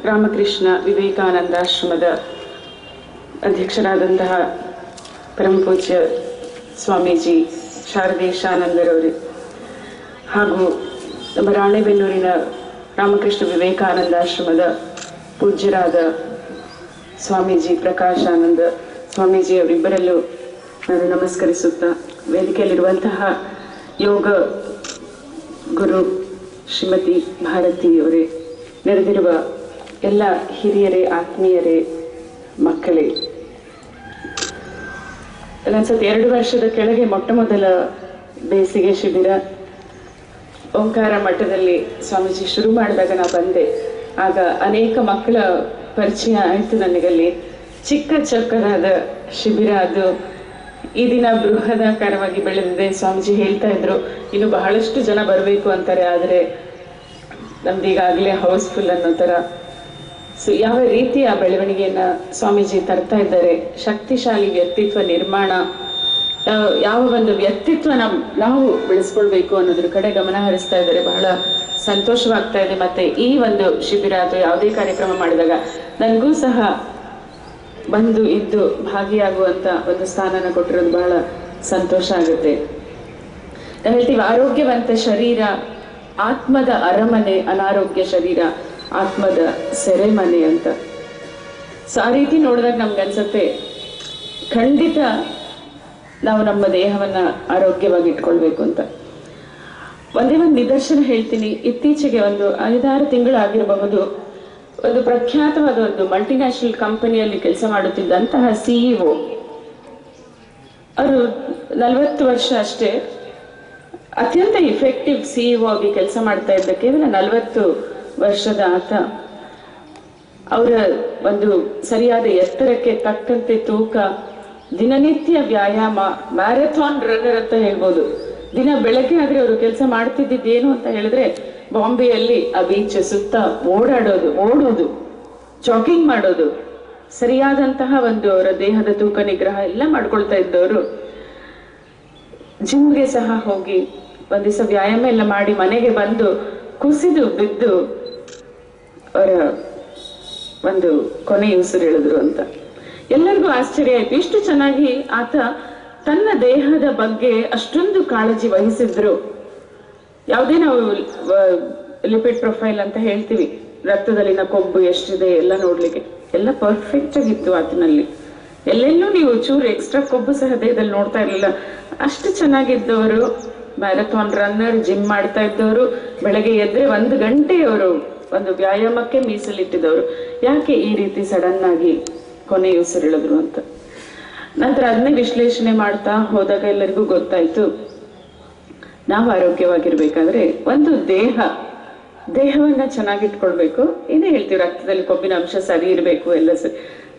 ರಾಮಕೃಷ್ಣ ವಿವೇಕಾನಂದಾಶ್ರಮದ ಅಧ್ಯಕ್ಷರಾದಂತಹ ಪರಮಪೂಜ್ಯ ಸ್ವಾಮೀಜಿ ಶಾರದೇಶಾನಂದರವರು ಹಾಗೂ ನಮ್ಮ ರಾಣೆಬೆನ್ನೂರಿನ ರಾಮಕೃಷ್ಣ ವಿವೇಕಾನಂದಾಶ್ರಮದ ಪೂಜ್ಯರಾದ ಸ್ವಾಮೀಜಿ ಪ್ರಕಾಶಾನಂದ ಸ್ವಾಮೀಜಿಯವರಿಬ್ಬರಲ್ಲೂ ನಾನು ನಮಸ್ಕರಿಸುತ್ತಾ, ವೇದಿಕೆಯಲ್ಲಿರುವಂತಹ ಯೋಗ ಗುರು ಶ್ರೀಮತಿ ಭಾರತಿಯವರೇ, ನೆರೆದಿರುವ ಎಲ್ಲ ಹಿರಿಯರೇ, ಆತ್ಮೀಯರೇ, ಮಕ್ಕಳೇ, ನನಸತ್ತೆ 2 ವರ್ಷದ ಕೆಳಗೆ ಮೊಟ್ಟ ಮೊದಲ ಬೇಸಿಗೆ ಶಿಬಿರ ಓಂಕಾರ ಮಠದಲ್ಲಿ ಸ್ವಾಮೀಜಿ ಶುರು ಮಾಡಿದಾಗ ನಾ ಬಂದೆ. ಆಗ ಅನೇಕ ಮಕ್ಕಳ ಪರಿಚಯ ಆಯಿತು ನನಗಲ್ಲಿ. ಚಿಕ್ಕ ಚಕ್ಕದಾದ ಶಿಬಿರ ಅದು ಈ ದಿನ ಬೃಹದಾಕಾರವಾಗಿ ಬೆಳೆದಿದೆ. ಸ್ವಾಮೀಜಿ ಹೇಳ್ತಾ ಇದ್ರು, ಇನ್ನು ಬಹಳಷ್ಟು ಜನ ಬರಬೇಕು ಅಂತಾರೆ, ಆದರೆ ನಮ್ದೀಗಾಗಲೇ ಹೌಸ್ಫುಲ್ ಅನ್ನೋ ಥರ. ಸೊ ಯಾವ ರೀತಿಯ ಬೆಳವಣಿಗೆಯನ್ನ ಸ್ವಾಮೀಜಿ ತರ್ತಾ ಇದ್ದಾರೆ, ಶಕ್ತಿಶಾಲಿ ವ್ಯಕ್ತಿತ್ವ ನಿರ್ಮಾಣ, ಯಾವ ಒಂದು ವ್ಯಕ್ತಿತ್ವ ನಾವು ಬೆಳೆಸ್ಕೊಳ್ಬೇಕು ಅನ್ನೋದ್ರ ಕಡೆ ಗಮನ ಹರಿಸ್ತಾ ಇದ್ದಾರೆ. ಬಹಳ ಸಂತೋಷವಾಗ್ತಾ ಇದೆ. ಮತ್ತೆ ಈ ಒಂದು ಶಿಬಿರ ಅಥವಾ ಯಾವುದೇ ಕಾರ್ಯಕ್ರಮ ಮಾಡಿದಾಗ ನನಗೂ ಸಹ ಬಂದು ಇದ್ದು ಭಾಗಿಯಾಗುವಂತ ಒಂದು ಸ್ಥಾನನ ಕೊಟ್ಟಿರೋದು ಬಹಳ ಸಂತೋಷ ಆಗುತ್ತೆ. ನಾವು ಹೇಳ್ತೀವಿ, ಆರೋಗ್ಯವಂತ ಶರೀರ ಆತ್ಮದ ಅರಮನೆ, ಅನಾರೋಗ್ಯ ಶರೀರ ಆತ್ಮದ ಸೆರೆಮನೆ ಅಂತ. ಸೊ ಆ ರೀತಿ ನೋಡಿದಾಗ ನಮ್ಗೆ ಅನ್ಸತ್ತೆ, ಖಂಡಿತ ನಾವು ನಮ್ಮ ದೇಹವನ್ನ ಆರೋಗ್ಯವಾಗಿ ಇಟ್ಕೊಳ್ಬೇಕು ಅಂತ. ಒಂದೇ ಒಂದು ನಿದರ್ಶನ ಹೇಳ್ತೀನಿ. ಇತ್ತೀಚೆಗೆ ಒಂದು 5-6 ತಿಂಗಳಾಗಿರಬಹುದು, ಒಂದು ಪ್ರಖ್ಯಾತವಾದ ಒಂದು ಮಲ್ಟಿನ್ಯಾಷನಲ್ ಕಂಪನಿಯಲ್ಲಿ ಕೆಲಸ ಮಾಡುತ್ತಿದ್ದಂತಹ ಸಿಇಒ, ಅವರು 40 ವರ್ಷ ಅಷ್ಟೇ, ಅತ್ಯಂತ ಇಫೆಕ್ಟಿವ್ ಸಿಇಒ ಆಗಿ ಕೆಲಸ ಮಾಡ್ತಾ ಇದ್ದ ಕೇವಲ 40 ವರ್ಷದ ಆತ ಅವರ ಒಂದು ಸರಿಯಾದ ಎತ್ತರಕ್ಕೆ ತಕ್ಕಂತೆ ತೂಕ, ದಿನನಿತ್ಯ ವ್ಯಾಯಾಮ, ಮ್ಯಾರಥಾನ್ ರನ್ನರ್ ಅಂತ ಹೇಳ್ಬೋದು. ದಿನ ಬೆಳಗ್ಗೆ ಆದ್ರೆ ಅವರು ಕೆಲಸ ಮಾಡ್ತಿದ್ದೇನು ಅಂತ ಹೇಳಿದ್ರೆ, ಬಾಂಬೆಯಲ್ಲಿ ಆ ಬೀಚ್ ಸುತ್ತ ಓಡೋದು, ಜಾಗಿಂಗ್ ಮಾಡೋದು, ಸರಿಯಾದಂತಹ ಒಂದು ಅವರ ದೇಹದ ತೂಕ ನಿಗ್ರಹ ಎಲ್ಲ ಮಾಡ್ಕೊಳ್ತಾ ಇದ್ದವರು. ಜಿಮ್ಗೆ ಸಹ ಹೋಗಿ ಒಂದ್ ದಿವಸ ವ್ಯಾಯಾಮ ಎಲ್ಲ ಮಾಡಿ ಮನೆಗೆ ಬಂದು ಕುಸಿದು ಬಿದ್ದು ಅವರ ಒಂದು ಕೊನೆ ಉಸಿರು ಎಳೆದ್ರು ಅಂತ. ಎಲ್ಲರಿಗೂ ಆಶ್ಚರ್ಯ ಆಯ್ತು, ಇಷ್ಟು ಚೆನ್ನಾಗಿ ಆತ ತನ್ನ ದೇಹದ ಬಗ್ಗೆ ಅಷ್ಟೊಂದು ಕಾಳಜಿ ವಹಿಸಿದ್ರು. ಯಾವುದೇ ನಾವು ಲಿಪಿಡ್ ಪ್ರೊಫೈಲ್ ಅಂತ ಹೇಳ್ತೀವಿ, ರಕ್ತದಲ್ಲಿನ ಕೊಬ್ಬು ಎಷ್ಟಿದೆ ಎಲ್ಲ ನೋಡ್ಲಿಕ್ಕೆ, ಎಲ್ಲ ಪರ್ಫೆಕ್ಟ್ ಆಗಿತ್ತು ಆತನಲ್ಲಿ. ಎಲ್ಲೆಲ್ಲೂ ನೀವು ಚೂರು ಎಕ್ಸ್ಟ್ರಾ ಕೊಬ್ಬು ಸಹ ದೇಹದಲ್ಲಿ ನೋಡ್ತಾ ಇರ್ಲಿಲ್ಲ. ಅಷ್ಟು ಚೆನ್ನಾಗಿದ್ದವರು, ಮ್ಯಾರಥಾನ್ ರನ್ನರ್, ಜಿಮ್ ಮಾಡ್ತಾ ಇದ್ದವರು, ಬೆಳಗ್ಗೆ ಎದ್ರೆ 1 ಗಂಟೆ ಅವರು ಒಂದು ವ್ಯಾಯಾಮಕ್ಕೆ ಮೀಸಲಿಟ್ಟಿದ್ದವರು. ಯಾಕೆ ಈ ರೀತಿ ಸಡನ್ ಆಗಿ ಕೊನೆ ಉಸಿರಿಳಿದ್ರು ಅಂತ ನಂತರ ಅದನ್ನೇ ವಿಶ್ಲೇಷಣೆ ಮಾಡ್ತಾ ಹೋದಾಗ ಎಲ್ಲರಿಗೂ ಗೊತ್ತಾಯ್ತು, ನಾವು ಆರೋಗ್ಯವಾಗಿರ್ಬೇಕಾದ್ರೆ ಒಂದು ದೇಹವನ್ನ ಚೆನ್ನಾಗಿಟ್ಕೊಳ್ಬೇಕು. ಏನೇ ಹೇಳ್ತೀವಿ, ರಕ್ತದಲ್ಲಿ ಕೊಬ್ಬಿನ ಅಂಶ ಸರಿ ಇರಬೇಕು, ಎಲ್ಲ ಸರಿ.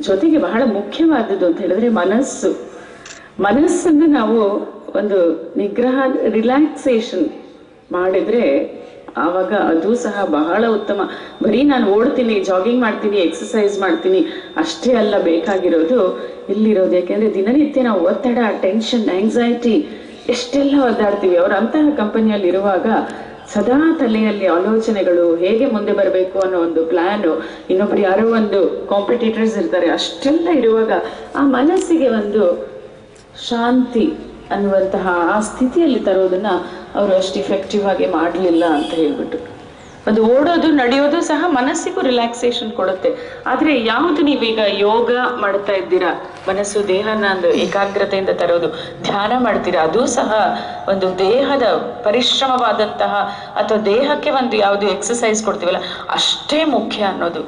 ಜೊತೆಗೆ ಬಹಳ ಮುಖ್ಯವಾದದ್ದು ಅಂತ ಹೇಳಿದ್ರೆ ಮನಸ್ಸನ್ನು ನಾವು ಒಂದು ನಿಗ್ರಹ, ರಿಲ್ಯಾಕ್ಸೇಷನ್ ಮಾಡಿದ್ರೆ ಆವಾಗ ಅದು ಸಹ ಬಹಳ ಉತ್ತಮ. ಬರೀ ನಾನು ಓಡ್ತೀನಿ, ಜಾಗಿಂಗ್ ಮಾಡ್ತೀನಿ, ಎಕ್ಸಸೈಸ್ ಮಾಡ್ತೀನಿ ಅಷ್ಟೇ ಅಲ್ಲ ಬೇಕಾಗಿರೋದು, ಇಲ್ಲಿರೋದು. ಯಾಕೆಂದ್ರೆ ದಿನನಿತ್ಯ ನಾವು ಒತ್ತಡ, ಟೆನ್ಷನ್, ಆಂಗ್ಸೈಟಿ ಎಷ್ಟೆಲ್ಲ ಒದ್ದಾಡ್ತೀವಿ. ಅವ್ರ ಅಂತಹ ಕಂಪನಿಯಲ್ಲಿ ಇರುವಾಗ ಸದಾ ತಲೆಯಲ್ಲಿ ಆಲೋಚನೆಗಳು, ಹೇಗೆ ಮುಂದೆ ಬರಬೇಕು ಅನ್ನೋ ಒಂದು ಪ್ಲಾನು, ಇನ್ನೊಬ್ರು ಯಾರೋ ಒಂದು ಕಾಂಪಿಟೇಟರ್ಸ್ ಇರ್ತಾರೆ, ಅಷ್ಟೆಲ್ಲ ಇರುವಾಗ ಆ ಮನಸ್ಸಿಗೆ ಒಂದು ಶಾಂತಿ ಅನ್ನುವಂತಹ ಆ ಸ್ಥಿತಿಯಲ್ಲಿ ತರೋದನ್ನ ಅವರು ಅಷ್ಟು ಇಫೆಕ್ಟಿವ್ ಆಗಿ ಮಾಡಲಿಲ್ಲ ಅಂತ ಹೇಳ್ಬಿಟ್ಟು. ಒಂದು ಓಡೋದು, ನಡೆಯೋದು ಸಹ ಮನಸ್ಸಿಗೂ ರಿಲ್ಯಾಕ್ಸೇಷನ್ ಕೊಡುತ್ತೆ. ಆದ್ರೆ ಯಾವುದು ನೀವೀಗ ಯೋಗ ಮಾಡ್ತಾ ಇದ್ದೀರಾ, ಮನಸ್ಸು ದೇಹನ ಒಂದು ಏಕಾಗ್ರತೆಯಿಂದ ತರೋದು, ಧ್ಯಾನ ಮಾಡ್ತೀರಾ, ಅದು ಸಹ ಒಂದು ದೇಹದ ಪರಿಶ್ರಮವಾದಂತಹ ಅಥವಾ ದೇಹಕ್ಕೆ ಒಂದು ಯಾವುದು ಎಕ್ಸಸೈಸ್ ಕೊಡ್ತೀವಲ್ಲ ಅಷ್ಟೇ ಮುಖ್ಯ ಅನ್ನೋದು.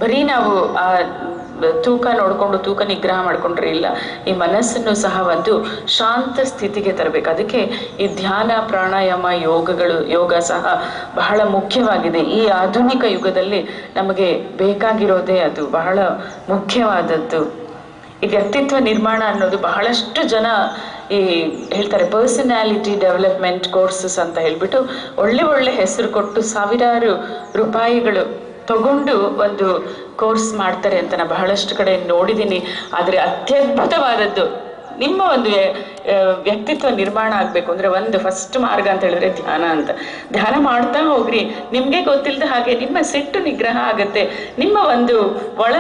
ಬರೀ ನಾವು ಆ ತೂಕ ನೋಡ್ಕೊಂಡು ತೂಕ ನಿಗ್ರಹ ಮಾಡ್ಕೊಂಡ್ರೆ ಇಲ್ಲ, ಈ ಮನಸ್ಸನ್ನು ಸಹ ಒಂದು ಶಾಂತ ಸ್ಥಿತಿಗೆ ತರಬೇಕು. ಅದಕ್ಕೆ ಈ ಧ್ಯಾನ, ಪ್ರಾಣಾಯಾಮ, ಯೋಗ ಸಹ ಬಹಳ ಮುಖ್ಯವಾಗಿದೆ. ಈ ಆಧುನಿಕ ಯುಗದಲ್ಲಿ ನಮಗೆ ಬೇಕಾಗಿರೋದೇ ಅದು, ಬಹಳ ಮುಖ್ಯವಾದದ್ದು. ಈ ವ್ಯಕ್ತಿತ್ವ ನಿರ್ಮಾಣ ಅನ್ನೋದು ಬಹಳಷ್ಟು ಜನ ಈ ಹೇಳ್ತಾರೆ ಪರ್ಸನಾಲಿಟಿ ಡೆವಲಪ್ಮೆಂಟ್ ಕೋರ್ಸಸ್ ಅಂತ ಹೇಳ್ಬಿಟ್ಟು ಒಳ್ಳೆ ಹೆಸರು ಕೊಟ್ಟು ಸಾವಿರಾರು ರೂಪಾಯಿಗಳು ತಗೊಂಡು ಒಂದು ಕೋರ್ಸ್ ಮಾಡ್ತಾರೆ ಅಂತ ನಾನು ಬಹಳಷ್ಟು ಕಡೆ ನೋಡಿದ್ದೀನಿ. ಆದರೆ ಅತ್ಯದ್ಭುತವಾದದ್ದು ನಿಮ್ಮ ಒಂದು ವ್ಯಕ್ತಿತ್ವ ನಿರ್ಮಾಣ ಆಗಬೇಕು ಅಂದರೆ ಒಂದು ಫಸ್ಟ್ ಮಾರ್ಗ ಅಂತ ಹೇಳಿದ್ರೆ ಧ್ಯಾನ ಅಂತ. ಧ್ಯಾನ ಮಾಡ್ತಾ ಹೋಗ್ರಿ, ನಿಮಗೆ ಗೊತ್ತಿಲ್ಲದ ಹಾಗೆ ನಿಮ್ಮ ಸಿಟ್ಟು ನಿಗ್ರಹ ಆಗುತ್ತೆ. ನಿಮ್ಮ ಒಂದು ಒಳ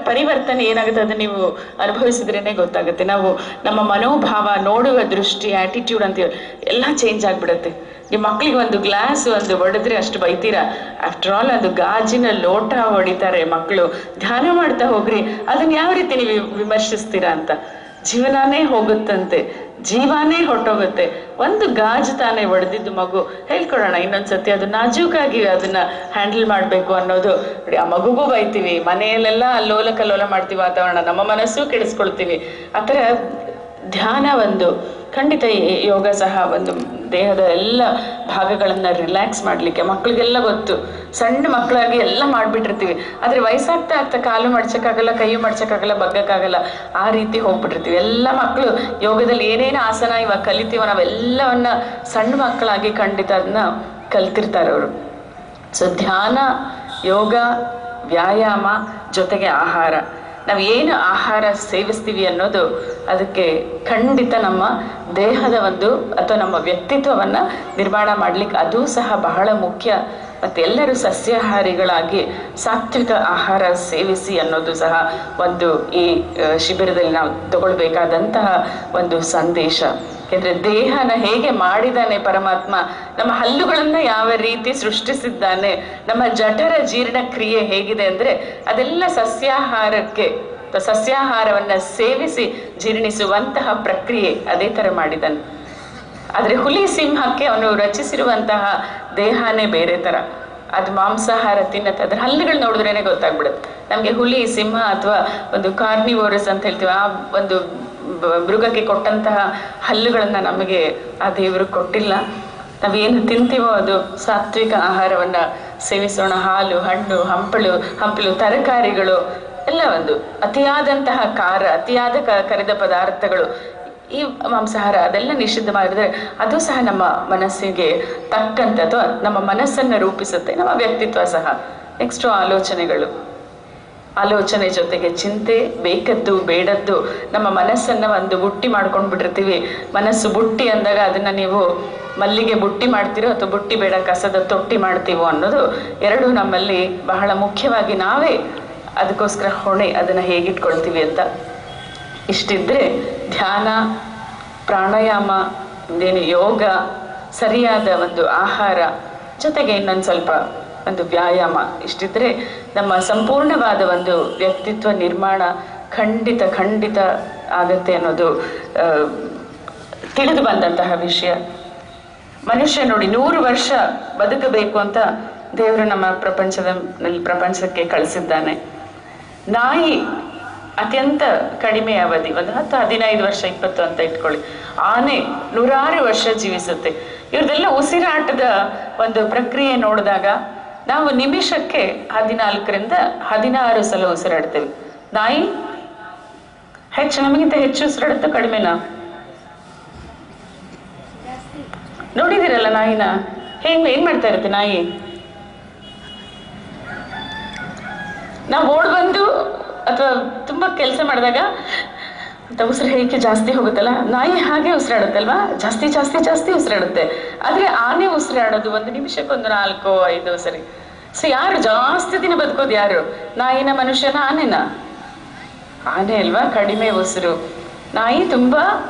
ಪರಿವರ್ತನೆ ಏನಾಗುತ್ತೆ ಅದನ್ನ ನೀವು ಅನುಭವಿಸಿದ್ರೇನೆ ಗೊತ್ತಾಗುತ್ತೆ. ನಾವು ನಮ್ಮ ಮನೋಭಾವ, ನೋಡುವ ದೃಷ್ಟಿ, ಆಟಿಟ್ಯೂಡ್ ಅಂತೀವಿ ಎಲ್ಲ ಚೇಂಜ್ ಆಗಿಬಿಡುತ್ತೆ. ನಿಮ್ಮ ಮಕ್ಳಿಗೆ ಒಂದು ಗ್ಲಾಸ್ ಒಂದು ಹೊಡೆದ್ರೆ ಅಷ್ಟು ಬೈತೀರಾ, ಆಫ್ಟರ್ ಆಲ್ ಅದು ಗಾಜಿನ ಲೋಟ ಹೊಡಿತಾರೆ ಮಕ್ಕಳು. ಧ್ಯಾನ ಮಾಡ್ತಾ ಹೋಗ್ರಿ, ಅದನ್ನ ಯಾವ ರೀತಿ ನೀವು ವಿಮರ್ಶಿಸ್ತೀರಾ ಅಂತ. ಜೀವನಾನೇ ಹೋಗುತ್ತಂತೆ, ಜೀವನೇ ಹೊಟ್ಟೋಗುತ್ತೆ. ಒಂದು ಗಾಜು ತಾನೇ ಹೊಡೆದಿದ್ದು ಮಗು, ಹೇಳ್ಕೊಡೋಣ ಇನ್ನೊಂದ್ಸತಿ ಅದು ನಾಜೂಕಾಗಿ ಅದನ್ನ ಹ್ಯಾಂಡಲ್ ಮಾಡಬೇಕು ಅನ್ನೋದು. ಆ ಮಗುಗೂ ಬೈತೀವಿ, ಮನೆಯಲ್ಲೆಲ್ಲ ಅಲ್ಲೋಲ ಕಲ್ಲೋಲ ಮಾಡ್ತೀವಿ ವಾತಾವರಣ, ನಮ್ಮ ಮನಸ್ಸು ಕೆಡಿಸ್ಕೊಳ್ತೀವಿ. ಆ ಥರ ಧ್ಯಾನ ಒಂದು ಖಂಡಿತ ಯೋಗ ಸಹ ಒಂದು ದೇಹದ ಎಲ್ಲ ಭಾಗಗಳನ್ನ ರಿಲ್ಯಾಕ್ಸ್ ಮಾಡಲಿಕ್ಕೆ. ಮಕ್ಕಳಿಗೆಲ್ಲ ಗೊತ್ತು, ಸಣ್ಣ ಮಕ್ಕಳಾಗಿ ಎಲ್ಲ ಮಾಡಿಬಿಟ್ಟಿರ್ತೀವಿ. ಆದರೆ ವಯಸ್ಸಾಗ್ತಾ ಆಗ್ತಾ ಕಾಲು ಮಡ್ಚಕ್ಕಾಗಲ್ಲ, ಕೈ ಮಡ್ಚಕ್ಕಾಗಲ್ಲ, ಬಗ್ಗಕ್ಕಾಗಲ್ಲ, ಆ ರೀತಿ ಹೋಗ್ಬಿಟ್ಟಿರ್ತೀವಿ. ಎಲ್ಲ ಮಕ್ಕಳು ಯೋಗದಲ್ಲಿ ಏನೇನು ಆಸನ ಇವಾಗ ಕಲಿತೀವೋ ನಾವೆಲ್ಲವನ್ನ ಸಣ್ಣ ಮಕ್ಕಳಾಗಿ ಖಂಡಿತ ಅದನ್ನ ಕಲ್ತಿರ್ತಾರೆ ಅವರು. ಸೊ ಧ್ಯಾನ, ಯೋಗ, ವ್ಯಾಯಾಮ ಜೊತೆಗೆ ಆಹಾರ, ನಾವು ಏನು ಆಹಾರ ಸೇವಿಸ್ತೀವಿ ಅನ್ನೋದು ಅದಕ್ಕೆ ಖಂಡಿತ ನಮ್ಮ ದೇಹದ ಒಂದು ಅಥವಾ ನಮ್ಮ ವ್ಯಕ್ತಿತ್ವವನ್ನು ನಿರ್ಮಾಣ ಮಾಡಲಿಕ್ಕೆ ಅದು ಸಹ ಬಹಳ ಮುಖ್ಯ. ಮತ್ತು ಎಲ್ಲರೂ ಸಸ್ಯಾಹಾರಿಗಳಾಗಿ ಸಾತ್ವಿಕ ಆಹಾರ ಸೇವಿಸಿ ಅನ್ನೋದು ಸಹ ಒಂದು ಈ ಶಿಬಿರದಲ್ಲಿ ನಾವು ತಗೊಳ್ಬೇಕಾದಂತಹ ಒಂದು ಸಂದೇಶ. ಯಾಕೆಂದರೆ ದೇಹನ ಹೇಗೆ ಮಾಡಿದ್ದಾನೆ ಪರಮಾತ್ಮ, ನಮ್ಮ ಹಲ್ಲುಗಳನ್ನು ಯಾವ ರೀತಿ ಸೃಷ್ಟಿಸಿದ್ದಾನೆ, ನಮ್ಮ ಜಠರ ಜೀರ್ಣಕ್ರಿಯೆ ಹೇಗಿದೆ ಅಂದರೆ ಅದೆಲ್ಲ ಸಸ್ಯಾಹಾರವನ್ನು ಸೇವಿಸಿ ಜೀರ್ಣಿಸುವಂತಹ ಪ್ರಕ್ರಿಯೆ ಅದೇ ಥರ ಮಾಡಿದ್ದಾನೆ. ಆದರೆ ಹುಲಿ ಸಿಂಹಕ್ಕೆ ಅವನು ರಚಿಸಿರುವಂತಹ ದೇಹನೇ ಬೇರೆ ಥರ. ಅದು ಮಾಂಸಾಹಾರ ತಿನ್ನತ್ತೆ, ಅದ್ರ ಹಲ್ಲುಗಳು ನೋಡಿದ್ರೇನೆ ಗೊತ್ತಾಗ್ಬಿಡುತ್ತೆ ನಮಗೆ. ಹುಲಿ, ಸಿಂಹ ಅಥವಾ ಒಂದು ಕಾರ್ನಿವೋರಸ್ ಅಂತ ಹೇಳ್ತೀವಿ, ಆ ಒಂದು ಮೃಗಕ್ಕೆ ಕೊಟ್ಟಂತಹ ಹಲ್ಲುಗಳನ್ನು ನಮಗೆ ಆ ದೇವರು ಕೊಟ್ಟಿಲ್ಲ. ನಾವೇನು ತಿಂತೀವೋ ಅದು ಸಾತ್ವಿಕ ಆಹಾರವನ್ನು ಸೇವಿಸೋಣ. ಹಾಲು, ಹಣ್ಣು, ಹಂಪಲು, ತರಕಾರಿಗಳು ಎಲ್ಲ ಒಂದು ಅತಿಯಾದಂತಹ ಖಾರ, ಅತಿಯಾದ ಕರಿದ ಪದಾರ್ಥಗಳು, ಈ ಮಾಂಸಾಹಾರ ಅದೆಲ್ಲ ನಿಷಿದ್ಧ ಮಾಡಿದ್ರೆ ಅದು ಸಹ ನಮ್ಮ ಮನಸ್ಸಿಗೆ ತಕ್ಕಂತೆ ಅಥವಾ ನಮ್ಮ ಮನಸ್ಸನ್ನು ರೂಪಿಸುತ್ತೆ, ನಮ್ಮ ವ್ಯಕ್ತಿತ್ವ ಸಹ. ನೆಕ್ಸ್ಟು ಆಲೋಚನೆ ಜೊತೆಗೆ ಚಿಂತೆ, ಬೇಕದ್ದು ಬೇಡದ್ದು, ನಮ್ಮ ಮನಸ್ಸನ್ನು ಒಂದು ಬುಟ್ಟಿ ಮಾಡ್ಕೊಂಡು ಬಿಟ್ಟಿರ್ತೀವಿ. ಮನಸ್ಸು ಬುಟ್ಟಿ ಅಂದಾಗ ಅದನ್ನು ನೀವು ಮಲ್ಲಿಗೆ ಬುಟ್ಟಿ ಮಾಡ್ತೀರೋ ಅಥವಾ ಬುಟ್ಟಿ ಬೇಡ ಕಸದ ತೊಟ್ಟಿ ಮಾಡ್ತೀವೋ ಅನ್ನೋದು ಎರಡೂ ನಮ್ಮಲ್ಲಿ ಬಹಳ ಮುಖ್ಯವಾಗಿ. ನಾವೇ ಅದಕ್ಕೋಸ್ಕರ ಹೊಣೆ, ಅದನ್ನು ಹೇಗಿಟ್ಕೊಳ್ತೀವಿ ಅಂತ. ಇಷ್ಟಿದ್ರೆ ಧ್ಯಾನ, ಪ್ರಾಣಾಯಾಮ, ಯೋಗ, ಸರಿಯಾದ ಒಂದು ಆಹಾರ ಜೊತೆಗೆ ಇನ್ನೊಂದು ಸ್ವಲ್ಪ ಒಂದು ವ್ಯಾಯಾಮ, ಇಷ್ಟಿದ್ರೆ ನಮ್ಮ ಸಂಪೂರ್ಣವಾದ ಒಂದು ವ್ಯಕ್ತಿತ್ವ ನಿರ್ಮಾಣ ಖಂಡಿತ ಆಗತ್ತೆ ಅನ್ನೋದು ತಿಳಿದು ಬಂದಂತಹ ವಿಷಯ. ಮನುಷ್ಯ ನೋಡಿ 100 ವರ್ಷ ಬದುಕಬೇಕು ಅಂತ ದೇವರು ನಮ್ಮ ಪ್ರಪಂಚಕ್ಕೆ ಕಳಿಸಿದ್ದಾನೆ. ನಾಯಿ ಅತ್ಯಂತ ಕಡಿಮೆ ಅವಧಿ, ಒಂದು 10-15 ವರ್ಷ 20 ಅಂತ ಇಟ್ಕೊಳ್ಳಿ. ಆನೆ 100 ವರ್ಷ ಜೀವಿಸುತ್ತೆ. ಇವ್ರದೆಲ್ಲ ಉಸಿರಾಟದ ಒಂದು ಪ್ರಕ್ರಿಯೆ ನೋಡಿದಾಗ ನಾವು ನಿಮಿಷಕ್ಕೆ 14ರಿಂದ 16 ಸಲ ಉಸಿರಾಡ್ತೇವೆ. ನಾಯಿ ನಮಗಿಂತ ಹೆಚ್ಚು ಉಸಿರಾಡುತ್ತೆ, ಕಡಿಮೆನಾ? ನೋಡಿದಿರಲ್ಲ ನಾಯಿನ, ಏನ್ ಮಾಡ್ತಾ ಇರುತ್ತೆ ನಾಯಿ? ನಾವು ಓಡ್ ಬಂದು ಅಥವಾ ತುಂಬಾ ಕೆಲಸ ಮಾಡಿದಾಗ ಉಸಿರು ಹೇಗೆ ಜಾಸ್ತಿ ಹೋಗುತ್ತಲ್ಲ, ನಾಯಿ ಹಾಗೆ ಉಸಿರಾಡುತ್ತಲ್ವಾ, ಜಾಸ್ತಿ ಉಸಿರಾಡುತ್ತೆ. ಆದ್ರೆ ಆನೆ ಉಸಿರಾಡೋದು ಒಂದು ನಿಮಿಷಕ್ಕೆ 4-5 ಸರಿ. ಸೊ ಯಾರು ಜಾಸ್ತಿ ದಿನ ಬದುಕೋದು ಯಾರು? ನಾಯಿನ, ಮನುಷ್ಯನ, ಆನೆನ? ಆನೆ ಅಲ್ವಾ, ಕಡಿಮೆ ಉಸಿರು. ನಾಯಿ ತುಂಬಾ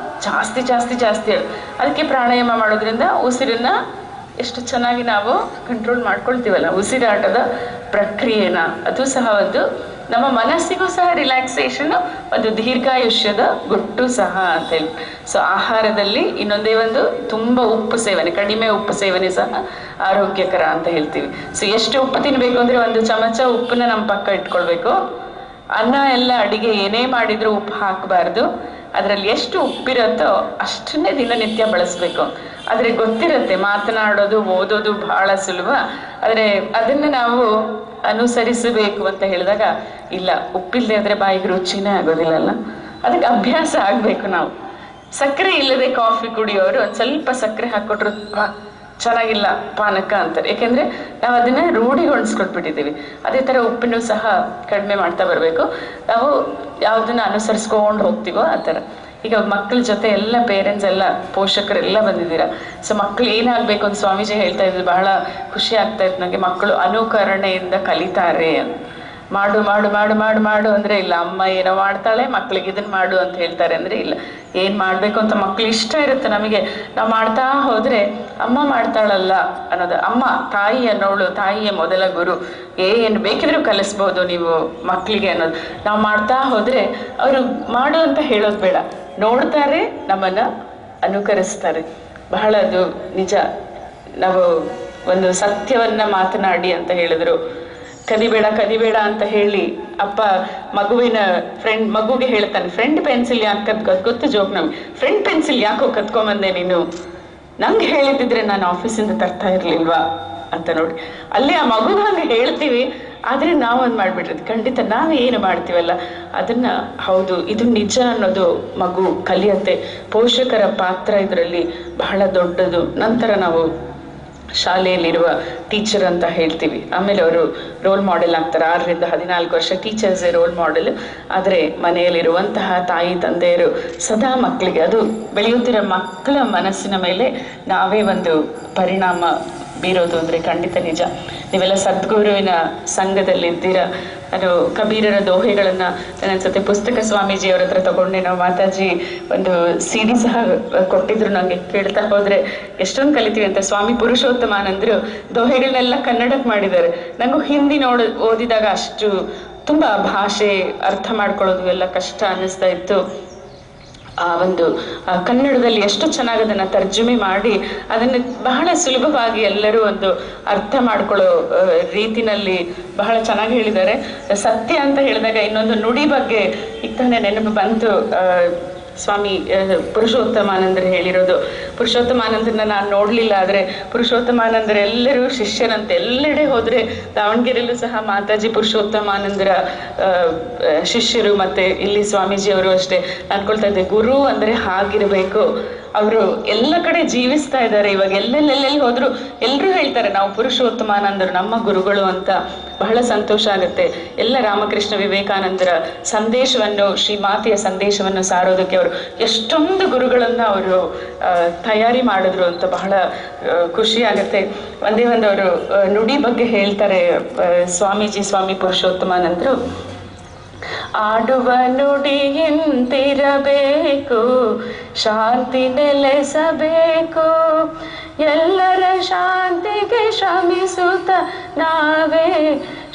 ಜಾಸ್ತಿ. ಅದಕ್ಕೆ ಪ್ರಾಣಾಯಾಮ ಮಾಡೋದ್ರಿಂದ ಉಸಿರನ್ನ ಎಷ್ಟು ಚೆನ್ನಾಗಿ ನಾವು ಕಂಟ್ರೋಲ್ ಮಾಡ್ಕೊಳ್ತೀವಲ್ಲ, ಉಸಿರಾಟದ ಪ್ರಕ್ರಿಯೆನ. ಅದು ಸಹ ಒಂದು ನಮ್ಮ ಮನಸ್ಸಿಗೂ ಸಹ ರಿಲ್ಯಾಕ್ಸೇಷನ್, ಒಂದು ದೀರ್ಘಾಯುಷ್ಯದ ಗುಟ್ಟು ಸಹ ಅಂತ ಹೇಳಿ. ಸೊ ಆಹಾರದಲ್ಲಿ ಇನ್ನೊಂದೇ ಒಂದು ತುಂಬ ಉಪ್ಪು ಸೇವನೆ, ಕಡಿಮೆ ಉಪ್ಪು ಸೇವನೆ ಸಹ ಆರೋಗ್ಯಕರ ಅಂತ ಹೇಳ್ತೀವಿ. ಸೊ ಎಷ್ಟು ಉಪ್ಪು ತಿನ್ನಬೇಕು ಅಂದರೆ 1 ಚಮಚ ಉಪ್ಪನ್ನ ನಮ್ಮ ಪಕ್ಕ ಇಟ್ಕೊಳ್ಬೇಕು. ಅನ್ನ ಎಲ್ಲ ಅಡಿಗೆ ಏನೇ ಮಾಡಿದ್ರು ಉಪ್ಪು ಹಾಕಬಾರ್ದು. ಅದರಲ್ಲಿ ಎಷ್ಟು ಉಪ್ಪಿರುತ್ತೋ ಅಷ್ಟನ್ನೇ ದಿನನಿತ್ಯ ಬಳಸಬೇಕು. ಆದರೆ ಗೊತ್ತಿರುತ್ತೆ, ಮಾತನಾಡೋದು ಓದೋದು ಬಹಳ ಸುಲಭ, ಆದರೆ ಅದನ್ನು ನಾವು ಅನುಸರಿಸಬೇಕು ಅಂತ ಹೇಳಿದಾಗ ಇಲ್ಲ, ಉಪ್ಪಿಲ್ಲದೆ ಆದರೆ ಬಾಯಿಗೆ ರುಚಿನೇ ಆಗೋದಿಲ್ಲಲ್ಲ. ಅದಕ್ಕೆ ಅಭ್ಯಾಸ ಆಗಬೇಕು. ನಾವು ಸಕ್ಕರೆ ಇಲ್ಲದೆ ಕಾಫಿ ಕುಡಿಯೋರು ಒಂದು ಸ್ವಲ್ಪ ಸಕ್ಕರೆ ಹಾಕ್ಕೊಟ್ರು ಚೆನ್ನಾಗಿಲ್ಲ ಪಾನಕ ಅಂತಾರೆ. ಯಾಕೆಂದರೆ ನಾವು ಅದನ್ನು ರೂಢಿಗೊಳಿಸ್ಕೊಟ್ಬಿಟ್ಟಿದ್ದೀವಿ. ಅದೇ ಥರ ಉಪ್ಪನ್ನು ಸಹ ಕಡಿಮೆ ಮಾಡ್ತಾ ಬರಬೇಕು. ನಾವು ಯಾವುದನ್ನು ಅನುಸರಿಸ್ಕೊಂಡು ಹೋಗ್ತೀವೋ ಆ ಥರ. ಈಗ ಮಕ್ಕಳ ಜೊತೆ ಎಲ್ಲ ಪೇರೆಂಟ್ಸ್ ಎಲ್ಲ ಪೋಷಕರೆಲ್ಲ ಬಂದಿದ್ದೀರಾ. ಸೊ ಮಕ್ಕಳು ಏನಾಗಬೇಕು ಅಂತ ಸ್ವಾಮೀಜಿ ಹೇಳ್ತಾ ಇದ್ರು, ಬಹಳ ಖುಷಿ ಆಗ್ತಾ ಇತ್ತು ನನಗೆ. ಮಕ್ಕಳು ಅನುಕರಣೆಯಿಂದ ಕಲಿತಾರೆ ಅಂತ. ಮಾಡು ಮಾಡು ಮಾಡು ಮಾಡು ಮಾಡು ಅಂದರೆ ಇಲ್ಲ, ಅಮ್ಮ ಏನೋ ಮಾಡ್ತಾಳೆ ಮಕ್ಳಿಗೆ ಇದನ್ನು ಮಾಡು ಅಂತ ಹೇಳ್ತಾರೆ ಅಂದರೆ ಇಲ್ಲ, ಏನು ಮಾಡಬೇಕು ಅಂತ ಮಕ್ಳು ಇಷ್ಟ ಇರುತ್ತೆ ನಮಗೆ. ನಾವು ಮಾಡ್ತಾ ಹೋದರೆ ಅಮ್ಮ ಮಾಡ್ತಾಳಲ್ಲ ಅನ್ನೋದು, ಅಮ್ಮ ತಾಯಿ ಅನ್ನೋಳು, ತಾಯಿಯ ಮೊದಲ ಗುರು, ಏನು ಬೇಕಿದ್ರೂ ಕಲಿಸ್ಬೋದು ನೀವು ಮಕ್ಕಳಿಗೆ ಅನ್ನೋದು. ನಾವು ಮಾಡ್ತಾ ಹೋದರೆ ಅವರು ಮಾಡು ಅಂತ ಹೇಳೋದು ಬೇಡ, ನೋಡ್ತಾರೆ, ನಮ್ಮನ್ನು ಅನುಕರಿಸ್ತಾರೆ. ಬಹಳ ಅದು ನಿಜ. ನಾವು ಒಂದು ಸತ್ಯವನ್ನ ಮಾತನಾಡಿ ಅಂತ ಹೇಳಿದ್ರು, ಕದಿಬೇಡ ಕದಿಬೇಡ ಅಂತ ಹೇಳಿ ಅಪ್ಪ ಮಗುಗೆ ಹೇಳ್ತಾನೆ, ಫ್ರೆಂಡ್ ಪೆನ್ಸಿಲ್ ಯಾಕೆ ಗೊತ್ತು ಜೋಕ್ ನಮ್ಗೆ, ಫ್ರೆಂಡ್ ಪೆನ್ಸಿಲ್ ಯಾಕೋ ಕತ್ಕೊಂಬಂದೆ ನೀನು, ನಂಗೆ ಹೇಳಿದ್ರೆ ನಾನು ಆಫೀಸಿಂದ ತರ್ತಾ ಇರ್ಲಿಲ್ವಾ ಅಂತ. ನೋಡಿ ಅಲ್ಲಿ ಆ ಮಗುಗೆ ಹಂಗೆ ಹೇಳ್ತೀವಿ, ಆದ್ರೆ ನಾವೊಂದು ಮಾಡ್ಬಿಟ್ರದು ಖಂಡಿತ ನಾವು ಏನು ಮಾಡ್ತೀವಲ್ಲ ಅದನ್ನ ಹೌದು ಇದು ನಿಜ ಅನ್ನೋದು ಮಗು ಕಲಿಯತ್ತೆ. ಪೋಷಕರ ಪಾತ್ರ ಇದರಲ್ಲಿ ಬಹಳ ದೊಡ್ಡದು. ನಂತರ ನಾವು ಶಾಲೆಯಲ್ಲಿರುವ ಟೀಚರ್ ಅಂತ ಹೇಳ್ತೀವಿ, ಆಮೇಲೆ ಅವರು ರೋಲ್ ಮಾಡೆಲ್ ಆಗ್ತಾರೆ. 6 ರಿಂದ 14 ವರ್ಷ ಟೀಚರ್ಸ್ ರೋಲ್ ಮಾಡೆಲ್. ಆದರೆ ಮನೆಯಲ್ಲಿರುವಂತಹ ತಾಯಿ ತಂದೆಯರು ಸದಾ ಮಕ್ಕಳಿಗೆ, ಅದು ಬೆಳೆಯುತ್ತಿರೋ ಮಕ್ಕಳ ಮನಸ್ಸಿನ ಮೇಲೆ ನಾವೇ ಒಂದು ಪರಿಣಾಮ ಬೀರೋದು ಅಂದರೆ ಖಂಡಿತ ನಿಜ. ನೀವೆಲ್ಲ ಸದ್ಗುರುವಿನ ಸಂಘದಲ್ಲಿದ್ದೀರ. ನಾನು ಕಬೀರರ ದೋಹೆಗಳನ್ನು ಅನ್ಸುತ್ತೆ ಪುಸ್ತಕ ಸ್ವಾಮೀಜಿಯವ್ರ ಹತ್ರ ತಗೊಂಡೆ. ನಾವು ಮಾತಾಜಿ ಒಂದು CD ಸಹ ಕೊಟ್ಟಿದ್ರು ನನಗೆ. ಕೇಳ್ತಾ ಹೋದ್ರೆ ಎಷ್ಟೊಂದು ಕಲಿತೀವಿ ಅಂತ. ಸ್ವಾಮಿ ಪುರುಷೋತ್ತಮಾನಂದರು ದೋಹೆಗಳನ್ನೆಲ್ಲ ಕನ್ನಡಕ್ಕೆ ಮಾಡಿದ್ದಾರೆ. ನನಗೂ ಹಿಂದಿ ಓದಿದಾಗ ಅಷ್ಟು ತುಂಬ ಭಾಷೆ ಅರ್ಥ ಮಾಡ್ಕೊಳ್ಳೋದು ಎಲ್ಲ ಕಷ್ಟ ಅನ್ನಿಸ್ತಾ ಇತ್ತು. ಆ ಒಂದು ಕನ್ನಡದಲ್ಲಿ ಎಷ್ಟು ಚೆನ್ನಾಗಿ ಅದನ್ನು ತರ್ಜುಮೆ ಮಾಡಿ ಅದನ್ನು ಬಹಳ ಸುಲಭವಾಗಿ ಎಲ್ಲರೂ ಒಂದು ಅರ್ಥ ಮಾಡ್ಕೊಳ್ಳೋ ರೀತಿನಲ್ಲಿ ಬಹಳ ಚೆನ್ನಾಗಿ ಹೇಳಿದ್ದಾರೆ. ಸತ್ಯ ಅಂತ ಹೇಳಿದಾಗ ಇನ್ನೊಂದು ನುಡಿ ಬಗ್ಗೆ ಈಗ ತಾನೇ ನೆನಪು ಬಂತು. ಸ್ವಾಮಿ ಪುರುಷೋತ್ತಮಾನಂದರು ಹೇಳಿರೋದು, ಪುರುಷೋತ್ತಮಾನಂದರನ್ನ ನಾನು ನೋಡಲಿಲ್ಲ, ಆದರೆ ಪುರುಷೋತ್ತಮಾನಂದರು ಎಲ್ಲರೂ ಶಿಷ್ಯರಂತೆ. ಎಲ್ಲೆಡೆ ಹೋದರೆ ದಾವಣಗೆರೆಯಲ್ಲೂ ಸಹ ಮಾತಾಜಿ ಪುರುಷೋತ್ತಮಾನಂದರ ಶಿಷ್ಯರು, ಮತ್ತು ಇಲ್ಲಿ ಸ್ವಾಮೀಜಿಯವರು ಅಷ್ಟೇ. ಅನ್ಕೊಳ್ತಾ ಇದ್ದೆ ಗುರು ಅಂದರೆ ಹಾಗಿರಬೇಕು. ಅವರು ಎಲ್ಲ ಕಡೆ ಜೀವಿಸ್ತಾ ಇದ್ದಾರೆ. ಇವಾಗ ಎಲ್ಲೆಲ್ಲೆಲ್ಲಿ ಹೋದ್ರು ಎಲ್ಲರೂ ಹೇಳ್ತಾರೆ ನಾವು ಪುರುಷೋತ್ತಮಾನಂದರು ನಮ್ಮ ಗುರುಗಳು ಅಂತ. ಬಹಳ ಸಂತೋಷ ಆಗುತ್ತೆ. ಎಲ್ಲ ರಾಮಕೃಷ್ಣ ವಿವೇಕಾನಂದರ ಸಂದೇಶವನ್ನು, ಶ್ರೀಮಾತೆಯ ಸಂದೇಶವನ್ನು ಸಾರೋದಕ್ಕೆ ಅವರು ಎಷ್ಟೊಂದು ಗುರುಗಳನ್ನು ಅವರು ತಯಾರಿ ಮಾಡಿದ್ರು ಅಂತ ಬಹಳ ಖುಷಿ ಆಗುತ್ತೆ. ಒಂದೇ ಅವರು ನುಡಿ ಬಗ್ಗೆ ಹೇಳ್ತಾರೆ ಸ್ವಾಮಿ ಪುರುಷೋತ್ತಮಾನಂದರು. ಆಡುವ ನುಡಿಯಿಂತಿರಬೇಕು, ಶಾಂತಿ ನೆಲೆಸಬೇಕು, ಎಲ್ಲರ ಶಾಂತಿಗೆ ಶ್ರಮಿಸುತ್ತ ನಾವೇ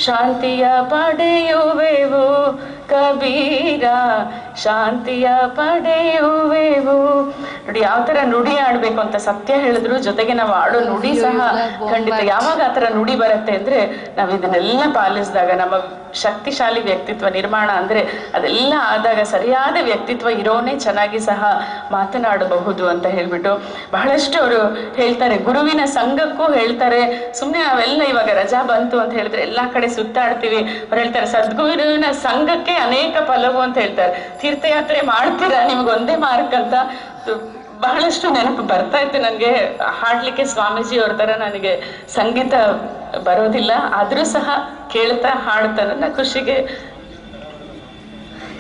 ಶಾಂತಿಯ ಪಡೆಯುವೆವು ಕಬೀರ, ಶಾಂತಿಯ ಪಡೆಯುವೆವು. ನೋಡಿ ಯಾವ ಥರ ನುಡಿ ಆಡಬೇಕು ಅಂತ ಸತ್ಯ ಹೇಳಿದ್ರು. ಜೊತೆಗೆ ನಾವು ಆಡೋ ನುಡಿ ಸಹ ಖಂಡಿತ ಯಾವಾಗ ಆ ಥರ ನುಡಿ ಬರುತ್ತೆ ಅಂದರೆ ನಾವು ಇದನ್ನೆಲ್ಲ ಪಾಲಿಸಿದಾಗ ನಮ್ಮ ಶಕ್ತಿಶಾಲಿ ವ್ಯಕ್ತಿತ್ವ ನಿರ್ಮಾಣ ಅಂದರೆ ಅದೆಲ್ಲ ಆದಾಗ ಸರಿಯಾದ ವ್ಯಕ್ತಿತ್ವ ಇರೋನೇ ಚೆನ್ನಾಗಿ ಸಹ ಮಾತನಾಡಬಹುದು ಅಂತ ಹೇಳ್ಬಿಟ್ಟು ಬಹಳಷ್ಟು ಅವರು ಹೇಳ್ತಾರೆ. ಗುರುವಿನ ಸಂಘಕ್ಕೂ ಹೇಳ್ತಾರೆ. ಸುಮ್ಮನೆ ನಾವೆಲ್ಲ ಇವಾಗ ರಜಾ ಬಂತು ಅಂತ ಹೇಳಿದ್ರೆ ಎಲ್ಲ ಕಡೆ ಸುತ್ತಾಡ್ತೀವಿ. ಅವ್ರು ಹೇಳ್ತಾರೆ ಸದ್ಗುರುವಿನ ಸಂಘಕ್ಕೆ ಅನೇಕ ಫಲವು ಅಂತ ಹೇಳ್ತಾರೆ. ತೀರ್ಥಯಾತ್ರೆ ಮಾಡ್ತೀರಾ ನಿಮ್ಗೊಂದೇ ಮಾರ್ಕ್ ಅಂತ. ಬಹಳಷ್ಟು ನೆನಪು ಬರ್ತಾ ಇತ್ತು ನನಗೆ. ಹಾಡ್ಲಿಕ್ಕೆ ಸ್ವಾಮೀಜಿ ಅವ್ರ ಥರ ನನಗೆ ಸಂಗೀತ ಬರೋದಿಲ್ಲ, ಆದರೂ ಸಹ ಕೇಳ್ತಾ ಹಾಡ್ತಾ ನನ್ನ ಖುಷಿಗೆ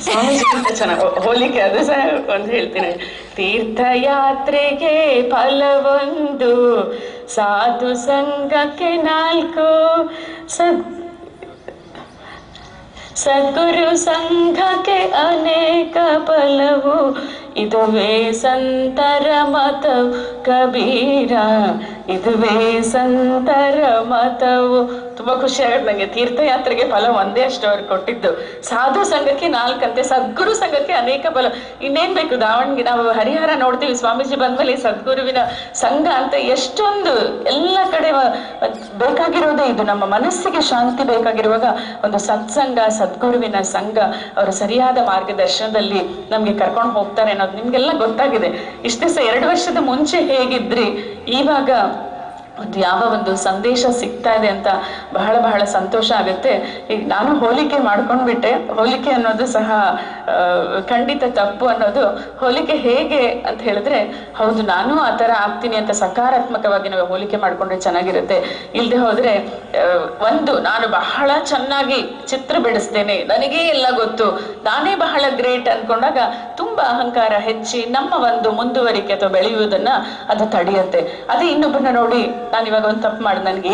ಸ್ವಾಮೀಜಿ ಚೆನ್ನಾಗಿ ಹೋಲಿಕೆ ಅದು ಸಹ ಒಂದು ಹೇಳ್ತೀನಿ. ತೀರ್ಥಯಾತ್ರೆಗೆ ಫಲವೊಂದು, ಸಾಧು ಸಂಘಕ್ಕೆ 4, ಸದ್ಗುರು ಸಂಘಕ್ಕೆ ಅನೇಕ ಫಲವು, ಇದುವೇ ಸಂತರ ಮತವು ಕಬೀರ, ಇದುವೇ ಸಂತರ ಮತವು. ತುಂಬಾ ಖುಷಿ ಆಗುತ್ತೆ ನಂಗೆ. ತೀರ್ಥಯಾತ್ರೆಗೆ ಫಲ ಒಂದೇ ಅಷ್ಟು ಅವ್ರು ಕೊಟ್ಟಿದ್ದು. ಸಾಧು ಸಂಘಕ್ಕೆ 4 ಅಂತೆ, ಸದ್ಗುರು ಸಂಘಕ್ಕೆ ಅನೇಕ ಫಲ. ಇನ್ನೇನ್ ಬೇಕು? ದಾವಣಗೆರೆ ನಾವು ಹರಿಹರ ನೋಡ್ತೀವಿ, ಸ್ವಾಮೀಜಿ ಬಂದ್ಮೇಲೆ ಸದ್ಗುರುವಿನ ಸಂಘ ಅಂತ ಎಷ್ಟೊಂದು ಎಲ್ಲ ಕಡೆ ಬೇಕಾಗಿರೋದೇ ಇದು. ನಮ್ಮ ಮನಸ್ಸಿಗೆ ಶಾಂತಿ ಬೇಕಾಗಿರುವಾಗ ಒಂದು ಸತ್ಸಂಗ, ಸದ್ಗುರುವಿನ ಸಂಘ ಅವರು ಸರಿಯಾದ ಮಾರ್ಗದರ್ಶನದಲ್ಲಿ ನಮ್ಗೆ ಕರ್ಕೊಂಡು ಹೋಗ್ತಾರೆ ಅನ್ನೋದು ನಿಮ್ಗೆಲ್ಲ ಗೊತ್ತಾಗಿದೆ. ಇಷ್ಟ ದಿವಸ 2 ವರ್ಷದ ಮುಂಚೆ ಹೇಗಿದ್ರಿ, ಇವಾಗ ಒಂದು ಯಾವ ಒಂದು ಸಂದೇಶ ಸಿಗ್ತಾ ಇದೆ ಅಂತ ಬಹಳ ಬಹಳ ಸಂತೋಷ ಆಗುತ್ತೆ. ಈಗ ನಾನು ಹೋಲಿಕೆ ಮಾಡ್ಕೊಂಡ್ಬಿಟ್ಟೆ. ಹೋಲಿಕೆ ಅನ್ನೋದು ಸಹ ಖಂಡಿತ ತಪ್ಪು ಅನ್ನೋದು. ಹೋಲಿಕೆ ಹೇಗೆ ಅಂತ ಹೇಳಿದ್ರೆ, ಹೌದು ನಾನು ಆ ಥರ ಆಗ್ತೀನಿ ಅಂತ ಸಕಾರಾತ್ಮಕವಾಗಿ ನಾವು ಹೋಲಿಕೆ ಮಾಡ್ಕೊಂಡ್ರೆ ಚೆನ್ನಾಗಿರುತ್ತೆ. ಇಲ್ಲದೆ ಹೋದ್ರೆ ಒಂದು ನಾನು ಬಹಳ ಚೆನ್ನಾಗಿ ಚಿತ್ರ ಬಿಡಿಸ್ತೇನೆ, ನನಗೇ ಎಲ್ಲ ಗೊತ್ತು, ನಾನೇ ಬಹಳ ಗ್ರೇಟ್ ಅನ್ಕೊಂಡಾಗ ತುಂಬ ತುಂಬಾ ಅಹಂಕಾರ ಹೆಚ್ಚಿ ನಮ್ಮ ಒಂದು ಮುಂದುವರಿಕೆ ಅಥವಾ ಬೆಳೆಯುವುದನ್ನ ಅದು ತಡೆಯುತ್ತೆ. ಅದೇ ಇನ್ನೊಬ್ಬನ ನೋಡಿ ನಾನು ಇವಾಗ ಒಂದು ತಪ್ಪು ಮಾಡಿ ನನಗೆ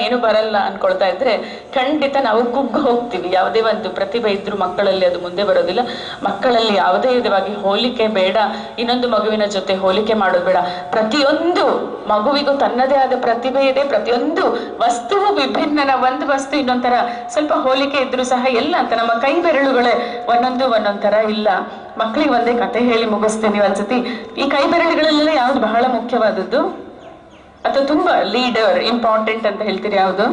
ಏನು ಬರಲ್ಲ ಅನ್ಕೊಳ್ತಾ ಇದ್ರೆ ಖಂಡಿತ ನಾವು ಕುಗ್ಗು ಹೋಗ್ತೀವಿ. ಯಾವುದೇ ಒಂದು ಪ್ರತಿಭೆ ಇದ್ರೂ ಮಕ್ಕಳಲ್ಲಿ ಅದು ಮುಂದೆ ಬರೋದಿಲ್ಲ. ಮಕ್ಕಳಲ್ಲಿ ಯಾವುದೇ ವಿಧವಾಗಿ ಹೋಲಿಕೆ ಬೇಡ, ಇನ್ನೊಂದು ಮಗುವಿನ ಜೊತೆ ಹೋಲಿಕೆ ಮಾಡೋದು ಬೇಡ. ಪ್ರತಿಯೊಂದು ಮಗುವಿಗೂ ತನ್ನದೇ ಆದ ಪ್ರತಿಭೆ ಇದೆ. ಪ್ರತಿಯೊಂದು ವಸ್ತುವು ವಿಭಿನ್ನ. ಒಂದು ವಸ್ತು ಇನ್ನೊಂಥರ ಸ್ವಲ್ಪ ಹೋಲಿಕೆ ಇದ್ರೂ ಸಹ ಎಲ್ಲ ಅಂತ ನಮ್ಮ ಕೈ ಬೆರಳುಗಳೇ ಒಂದೊಂದರ ಇಲ್ಲ. ಮಕ್ಕಳಿಗೆ ಒಂದೇ ಕತೆ ಹೇಳಿ ಮುಗಿಸ್ತೇನೆ ಒಂದ್ಸತಿ. ಈ ಕೈ ಬೆರಳುಗಳೆಲ್ಲ ಯಾವ್ದು ಬಹಳ ಮುಖ್ಯವಾದದ್ದು ಅಥವಾ ತುಂಬಾ ಲೀಡರ್ ಇಂಪಾರ್ಟೆಂಟ್ ಅಂತ ಹೇಳ್ತೀರಿ? ಯಾವುದು?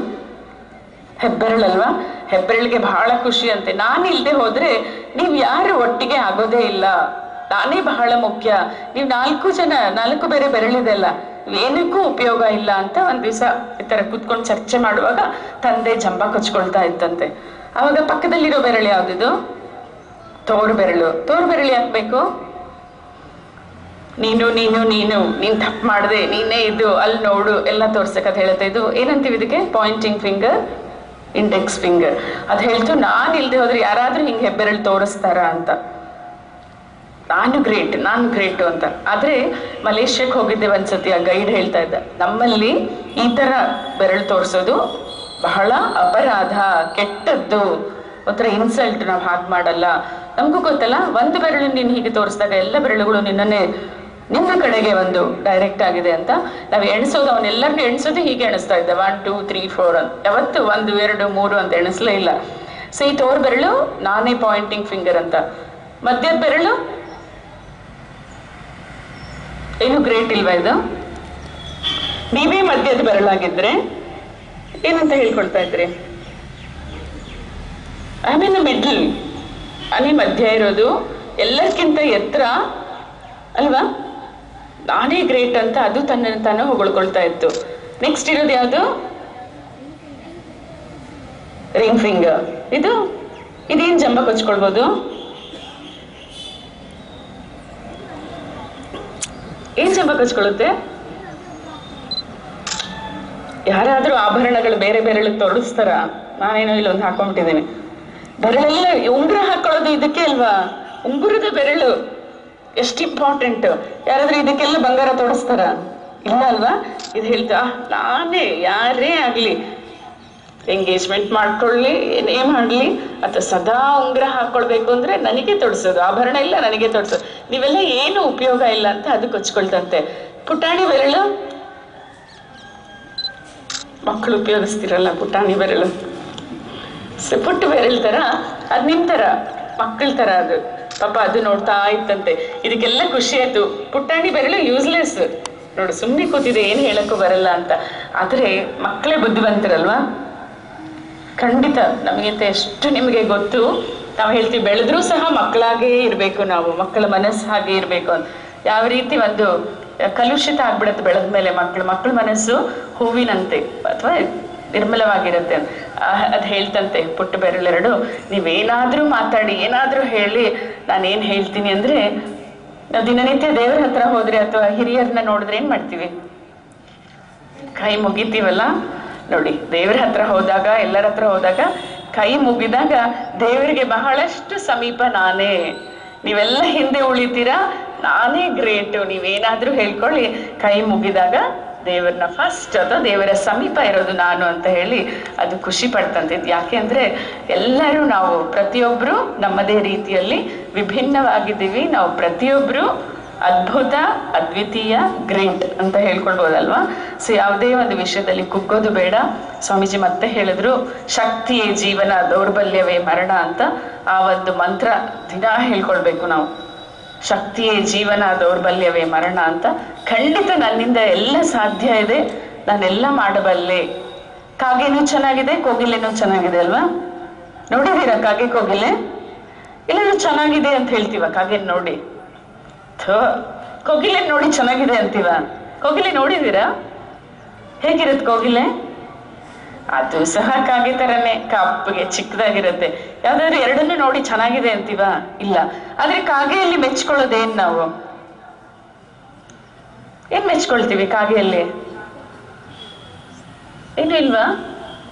ಹೆಬ್ಬೆರಳಲ್ವಾ? ಹೆಬ್ಬೆರಳಿಗೆ ಬಹಳ ಖುಷಿ ಅಂತೆ. ನಾನು ಇಲ್ದೆ ಹೋದ್ರೆ ನೀವ್ ಯಾರು ಒಟ್ಟಿಗೆ ಆಗೋದೇ ಇಲ್ಲ, ನಾನೇ ಬಹಳ ಮುಖ್ಯ. ನೀವು 4 ಜನ 4 ಬೇರೆ ಬೆರಳಿದೆ ಅಲ್ಲ, ಏನಕ್ಕೂ ಉಪಯೋಗ ಇಲ್ಲ ಅಂತ ಒಂದ್ ದಿವಸ ಈ ತರ ಕೂತ್ಕೊಂಡು ಚರ್ಚೆ ಮಾಡುವಾಗ ತಂದೆ ಜಂಬ ಕೊಚ್ಕೊಳ್ತಾ ಇತ್ತಂತೆ. ಅವಾಗ ಪಕ್ಕದಲ್ಲಿರೋ ಬೆರಳು ಯಾವ್ದಿದು? ತೋರು ಬೆರಳು. ತೋರು ಬೆರಳು ಯಾಕಬೇಕು? ನೀನ್ ತಪ್ಪು ಮಾಡಿದೆ, ನೀನೇ ಇದು, ಅಲ್ಲಿ ನೋಡು ಎಲ್ಲ ತೋರ್ಸಕತ್ ಹೇಳುತ್ತೆ. ಇದು ಏನಂತೀವಿ ಇದಕ್ಕೆ? Pointing finger, index finger. ಅದ್ ಹೇಳ್ತು ನಾನ್ ಇಲ್ದೆ ಹೋದ್ರೆ ಯಾರಾದ್ರೂ ಹಿಂಗೆ ಹೆಬ್ಬೆರಳು ತೋರಿಸ್ತಾರ ಅಂತ. ನಾನು ಗ್ರೇಟು ಅಂತ. ಆದ್ರೆ ಮಲೇಷ್ಯಾಕ್ಕೆ ಹೋಗಿದ್ದೆ ಒಂದ್ಸತಿ, ಆ ಗೈಡ್ ಹೇಳ್ತಾ ಇದ್ದ, ನಮ್ಮಲ್ಲಿ ಈ ತರ ಬೆರಳು ತೋರಿಸೋದು ಬಹಳ ಅಪರಾಧ, ಕೆಟ್ಟದ್ದು, ಒಂಥರ ಇನ್ಸಲ್ಟ್, ನಾವು ಹಾಗೆ ಮಾಡಲ್ಲ. ನಮಗೂ ಗೊತ್ತಲ್ಲ, ಒಂದು ಬೆರಳು ನೀನು ಹೀಗೆ ತೋರಿಸಿದಾಗ ಎಲ್ಲ ಬೆರಳುಗಳು ನಿನ್ನ ಕಡೆಗೆ ಒಂದು ಡೈರೆಕ್ಟ್ ಆಗಿದೆ ಅಂತ. ನಾವು ಎಣಿಸೋದು, ಅವನ್ನೆಲ್ಲರಿಗೂ ಎಣಿಸೋದು ಹೀಗೆ ಎಣಿಸ್ತಾ ಇದ್ದ, 1 2 3 4 ಅಂತ. ಯಾವತ್ತು 1 2 3 ಅಂತ ಎಣಿಸ್ಲೇ ಇಲ್ಲ. ಸೊ ಈ ತೋರ್ ಬೆರಳು ನಾನೇ ಪಾಯಿಂಟಿಂಗ್ ಫಿಂಗರ್ ಅಂತ. ಮಧ್ಯದ ಬೆರಳು ಏನು ಗ್ರೇಟ್ ಇಲ್ವಾ ಇದು? ನೀವೇ ಮಧ್ಯದ ಬೆರಳಾಗಿದ್ರೆ ಏನಂತ ಹೇಳ್ಕೊಳ್ತಾ ಇದ್ರಿ? ಐ ಮೀನ್ ಮಿಡ್ಲ್, ಮಧ್ಯ ಇರೋದು, ಎಲ್ಲಕ್ಕಿಂತ ಎತ್ತರ ಅಲ್ವಾ, ನಾನೇ ಗ್ರೇಟ್ ಅಂತ ಅದು ತನ್ನ ತಾನು ಹೊಗಳ್ಕೊಳ್ತಾ ಇತ್ತು. ನೆಕ್ಸ್ಟ್ ಇರೋದು ಯಾವುದು? Ring finger. ಇದೇನ್ ಜಂಬ ಕೊಚ್ಕೊಳ್ಬೋದು? ಏನ್ ಜಂಬ ಕೊಚ್ಕೊಳ್ಳುತ್ತೆ? ಯಾರಾದ್ರೂ ಆಭರಣಗಳು ಬೇರೆ ಬೆರಳಿಗೆ ತೊಡಗಿಸ್ತಾರ? ನಾನೇನೋ ಇಲ್ಲೊಂದು ಹಾಕೊಂಡ್ಬಿಟ್ಟಿದ್ದೀನಿ. ಬೆರಳೆಲ್ಲ ಉಂಗುರ ಹಾಕೊಳ್ಳೋದು ಇದಕ್ಕೆ ಅಲ್ವಾ? ಉಂಗುರದ ಬೆರಳು ಎಷ್ಟು ಇಂಪಾರ್ಟೆಂಟ್. ಯಾರಾದ್ರೂ ಇದಕ್ಕೆಲ್ಲ ಬಂಗಾರ ತೊಡಸ್ತಾರ? ಇಲ್ಲ ಅಲ್ವಾ? ಇದು ಹೇಳ್ತಾ ನಾನೇ, ಯಾರೇ ಆಗ್ಲಿ, ಎಂಗೇಜ್ಮೆಂಟ್ ಮಾಡ್ಕೊಳ್ಳಿ, ಏನೇ ಮಾಡ್ಲಿ, ಅಥವಾ ಸದಾ ಉಂಗುರ ಹಾಕೊಳ್ಬೇಕು ಅಂದ್ರೆ ನನಗೆ ತೊಡ್ಸೋದು, ಆಭರಣ ಇಲ್ಲ ನನಗೆ ತೊಡ್ಸೋದು, ನೀವೆಲ್ಲ ಏನು ಉಪಯೋಗ ಇಲ್ಲ ಅಂತ ಅದು ಕೊಚ್ಕೊಳ್ತಂತೆ. ಪುಟಾಣಿ ಬೆರಳು ಮಕ್ಕಳು ಉಪಯೋಗಿಸ್ತಿರಲ್ಲ, ಪುಟಾಣಿ ಬೆರಳು ಪುಟ್ಟ ಬೆರಳು ತರ, ಅದ್ ನಿಮ್ ತರ ಮಕ್ಕಳ ತರ ಅದು ಪಾಪ. ಅದು ನೋಡ್ತಾ ಇತ್ತಂತೆ, ಇದಕ್ಕೆಲ್ಲ ಖುಷಿ ಆಯ್ತು. ಪುಟ್ಟಾಣಿ ಬೆರಳು ಯೂಸ್ಲೆಸ್ ನೋಡು, ಸುಮ್ಮನೆ ಕೂತಿದೆ, ಏನು ಹೇಳಕ್ಕೂ ಬರಲ್ಲ ಅಂತ. ಆದ್ರೆ ಮಕ್ಕಳೇ ಬುದ್ಧಿವಂತರಲ್ವಾ? ಖಂಡಿತ ನಮಗಿಂತ ಎಷ್ಟು ನಿಮಗೆ ಗೊತ್ತು. ನಾವು ಹೇಳ್ತೀವಿ ಬೆಳೆದ್ರೂ ಸಹ ಮಕ್ಕಳಾಗೇ ಇರಬೇಕು, ನಾವು ಮಕ್ಕಳ ಮನಸ್ಸು ಹಾಗೆ ಇರಬೇಕು ಅಂತ. ಯಾವ ರೀತಿ ಒಂದು ಕಲುಷಿತ ಆಗ್ಬಿಡತ್ತೆ ಬೆಳೆದ ಮೇಲೆ ಮಕ್ಕಳ ಮನಸ್ಸು ಹೂವಿನಂತೆ ಅಥವಾ ನಿರ್ಮಲವಾಗಿರುತ್ತೆ. ಅದು ಹೇಳ್ತಂತೆ ಪುಟ್ಟ ಬೆರಳೆರಡು, ನೀವೇನಾದ್ರೂ ಮಾತಾಡಿ, ಏನಾದ್ರೂ ಹೇಳಿ, ನಾನೇನ್ ಹೇಳ್ತೀನಿ ಅಂದ್ರೆ, ನಾವು ದಿನನಿತ್ಯ ದೇವರ ಹತ್ರ ಹೋದ್ರೆ ಅಥವಾ ಹಿರಿಯರನ್ನ ನೋಡಿದ್ರೆ ಏನ್ ಮಾಡ್ತೀವಿ? ಕೈ ಮುಗಿತೀವಲ್ಲ ನೋಡಿ. ದೇವರ ಹತ್ರ ಹೋದಾಗ, ಎಲ್ಲರ ಹತ್ರ ಹೋದಾಗ ಕೈ ಮುಗಿದಾಗ ದೇವರಿಗೆ ಬಹಳಷ್ಟು ಸಮೀಪ ನಾನೇ. ನೀವೆಲ್ಲ ಹಿಂದೆ ಉಳಿತೀರಾ, ನಾನೇ ಗ್ರೇಟು, ನೀವೇನಾದ್ರೂ ಹೇಳ್ಕೊಳ್ಳಿ, ಕೈ ಮುಗಿದಾಗ ದೇವರನ್ನ ಫಸ್ಟ್ ಅಥವಾ ದೇವರ ಸಮೀಪ ಇರೋದು ನಾನು ಅಂತ ಹೇಳಿ ಅದು ಖುಷಿ ಪಡ್ತಂತಿದ್ದು. ಯಾಕೆ ಅಂದ್ರೆ ಎಲ್ಲರೂ ನಾವು ಪ್ರತಿಯೊಬ್ರು ನಮ್ಮದೇ ರೀತಿಯಲ್ಲಿ ವಿಭಿನ್ನವಾಗಿದ್ದೀವಿ. ನಾವು ಪ್ರತಿಯೊಬ್ರು ಅದ್ಭುತ, ಅದ್ವಿತೀಯ, ಗ್ರೇಟ್ ಅಂತ ಹೇಳ್ಕೊಳ್ಬೋದಲ್ವಾ? ಸೊ ಯಾವುದೇ ಒಂದು ವಿಷಯದಲ್ಲಿ ಕುಗ್ಗೋದು ಬೇಡ. ಸ್ವಾಮೀಜಿ ಮತ್ತೆ ಹೇಳಿದ್ರು, ಶಕ್ತಿಯೇ ಜೀವನ, ದೌರ್ಬಲ್ಯವೇ ಮರಣ ಅಂತ. ಆ ಒಂದು ಮಂತ್ರ ದಿನ ಹೇಳ್ಕೊಳ್ಬೇಕು ನಾವು. ಶಕ್ತಿಯೇ ಜೀವನ, ದೌರ್ಬಲ್ಯವೇ ಮರಣ ಅಂತ. ಖಂಡಿತ ನನ್ನಿಂದ ಎಲ್ಲ ಸಾಧ್ಯ ಇದೆ, ನಾನೆಲ್ಲ ಮಾಡಬಲ್ಲೆ. ಕಾಗೆನೂ ಚೆನ್ನಾಗಿದೆ, ಕೋಗಿಲೆನೂ ಚೆನ್ನಾಗಿದೆ ಅಲ್ವಾ? ನೋಡಿದೀರಾ ಕಾಗೆ ಕೋಗಿಲೆ? ಎಲ್ಲರೂ ಚೆನ್ನಾಗಿದೆ ಅಂತ ಹೇಳ್ತೀವ ಕಾಗೆನ್ ನೋಡಿ? ಕೋಗಿಲೆ ನೋಡಿ ಚೆನ್ನಾಗಿದೆ ಅಂತೀವ? ಕೋಗಿಲೆ ನೋಡಿದೀರಾ? ಹೇಗಿರುತ್ತೆ ಕೋಗಿಲೆ? ಅದು ಸಹ ಕಾಗೆ ತರನೇ, ಕಪ್ಪಗೆ ಚಿಕ್ಕದಾಗಿರುತ್ತೆ. ಯಾವ್ದಾದ್ರು ಎರಡನ್ನೂ ನೋಡಿ ಚೆನ್ನಾಗಿದೆ ಅಂತೀವ? ಇಲ್ಲ. ಆದ್ರೆ ಕಾಗೆಯಲ್ಲಿ ಮೆಚ್ಕೊಳ್ಳೋದೇನ್ ನಾವು? ಏನ್ ಮೆಚ್ಕೊಳ್ತೀವಿ ಕಾಗೆಯಲ್ಲಿ? ಏನು ಇಲ್ವಾ?